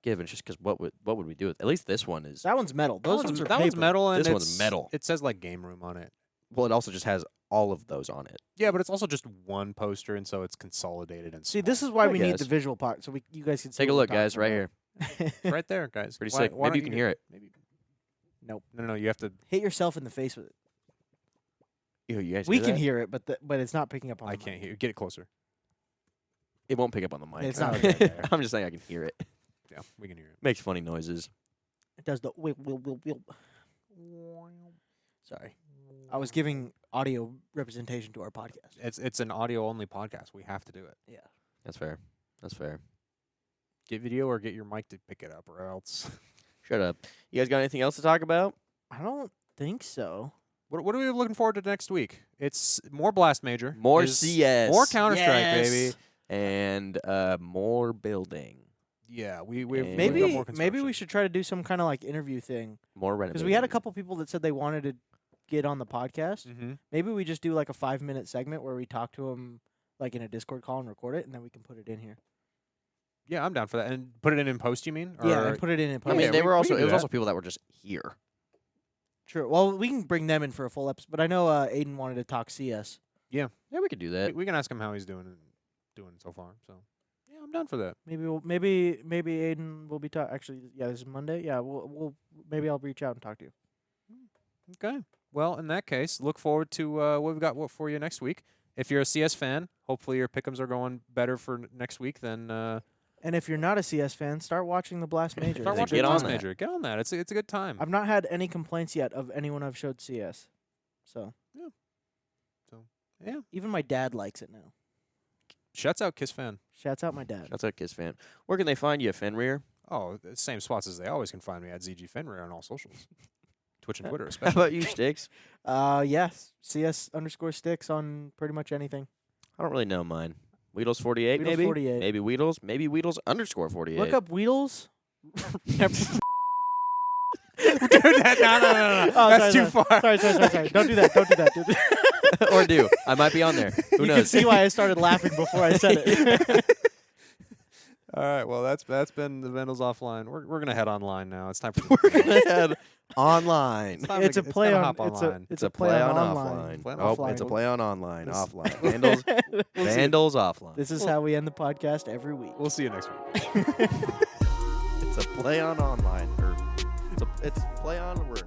Given just because what would we do with? At least this one is. That one's metal. Those ones are that one's paper. metal, and This one's it's- metal. It says like game room on it. Well, it also just has all of those on it. Yeah, but it's also just one poster, and so it's consolidated and See, this is why I we need the guess. visual part, so you guys can see. Take a what we're look, guys, talking right here. about. It's right there, guys. Pretty Why- sick. why Maybe don't you can hear it. Maybe. Nope. No, you have to. Hit yourself in the face with it. Ew, you guys We hear can that? hear it, but it's not picking up on. I the can't mic. hear. Get it closer. It won't pick up on the mic. It's not. Okay. I'm just saying I can hear it. Yeah, we can hear it. Makes funny noises. It does the will. Sorry, I was giving audio representation to our podcast. It's an audio only podcast. We have to do it. Yeah. That's fair. That's fair. Get video or get your mic to pick it up, or else. Shut up. You guys got anything else to talk about? I don't think so. What are we looking forward to next week? It's more Blast Major, More is CS. more Counter Strike, baby. Yes. And more building. Yeah, we've And- got more Maybe construction. we should try to do some kind of like interview thing More renovating. because we had a couple people that said they wanted to get on the podcast. Mm-hmm. Maybe we just do like a 5-minute segment where we talk to them like in a Discord call and record it, and then we can put it in here. Yeah, I'm down for that. And put it in post, you mean? Yeah, Or- and put it in. And I post. mean, yeah, they we- were we also. can It do was that. also people that were just here. Sure. Well, we can bring them in for a full episode, but I know Aiden wanted to talk CS. Yeah, we could do that. we can ask him how he's doing so far. So yeah, I'm down for that. Maybe Aiden will be actually. Yeah, this is Monday. Yeah, we'll maybe I'll reach out and talk to you. Okay. Well, in that case, look forward to what we've got for you next week. If you're a CS fan, hopefully your pick'ems are going better for next week than. And if you're not a CS fan, start watching the Blast Major. Start Get watching on Blast that. Major. Get on that. It's a good time. I've not had any complaints yet of anyone I've showed CS. So yeah. even my dad likes it now. Shouts out Kiss fan. Shouts out my dad. That's a Kiss fan. Where can they find you, FenRir? Oh, the same spots as they always can find me at ZG FenRir on all socials, Twitch and Twitter How especially. about you, Stix? Yes, CS_Stix on pretty much anything. I don't really know mine. Weedles 48, Weedles maybe. 48. Maybe Weedles. Maybe Weedles_48. Look up Weedles. Dude, no. Oh, That's sorry, too far. Sorry. Don't do that. Don't do that. Or do. I might be on there. Who You knows? can see why I started laughing before I said it. All right. Well, that's been the Vandals Offline. We're gonna head online now. It's time for We're going to head online. time It's to a get- play gotta on. hop online. It's a play on online. Play on Oh, offline. it's a play on online. This- Offline. Vandals, We'll see. Vandals offline. This is how we end the podcast every week. We'll see you next week. It's a play on online. Or it's play on words.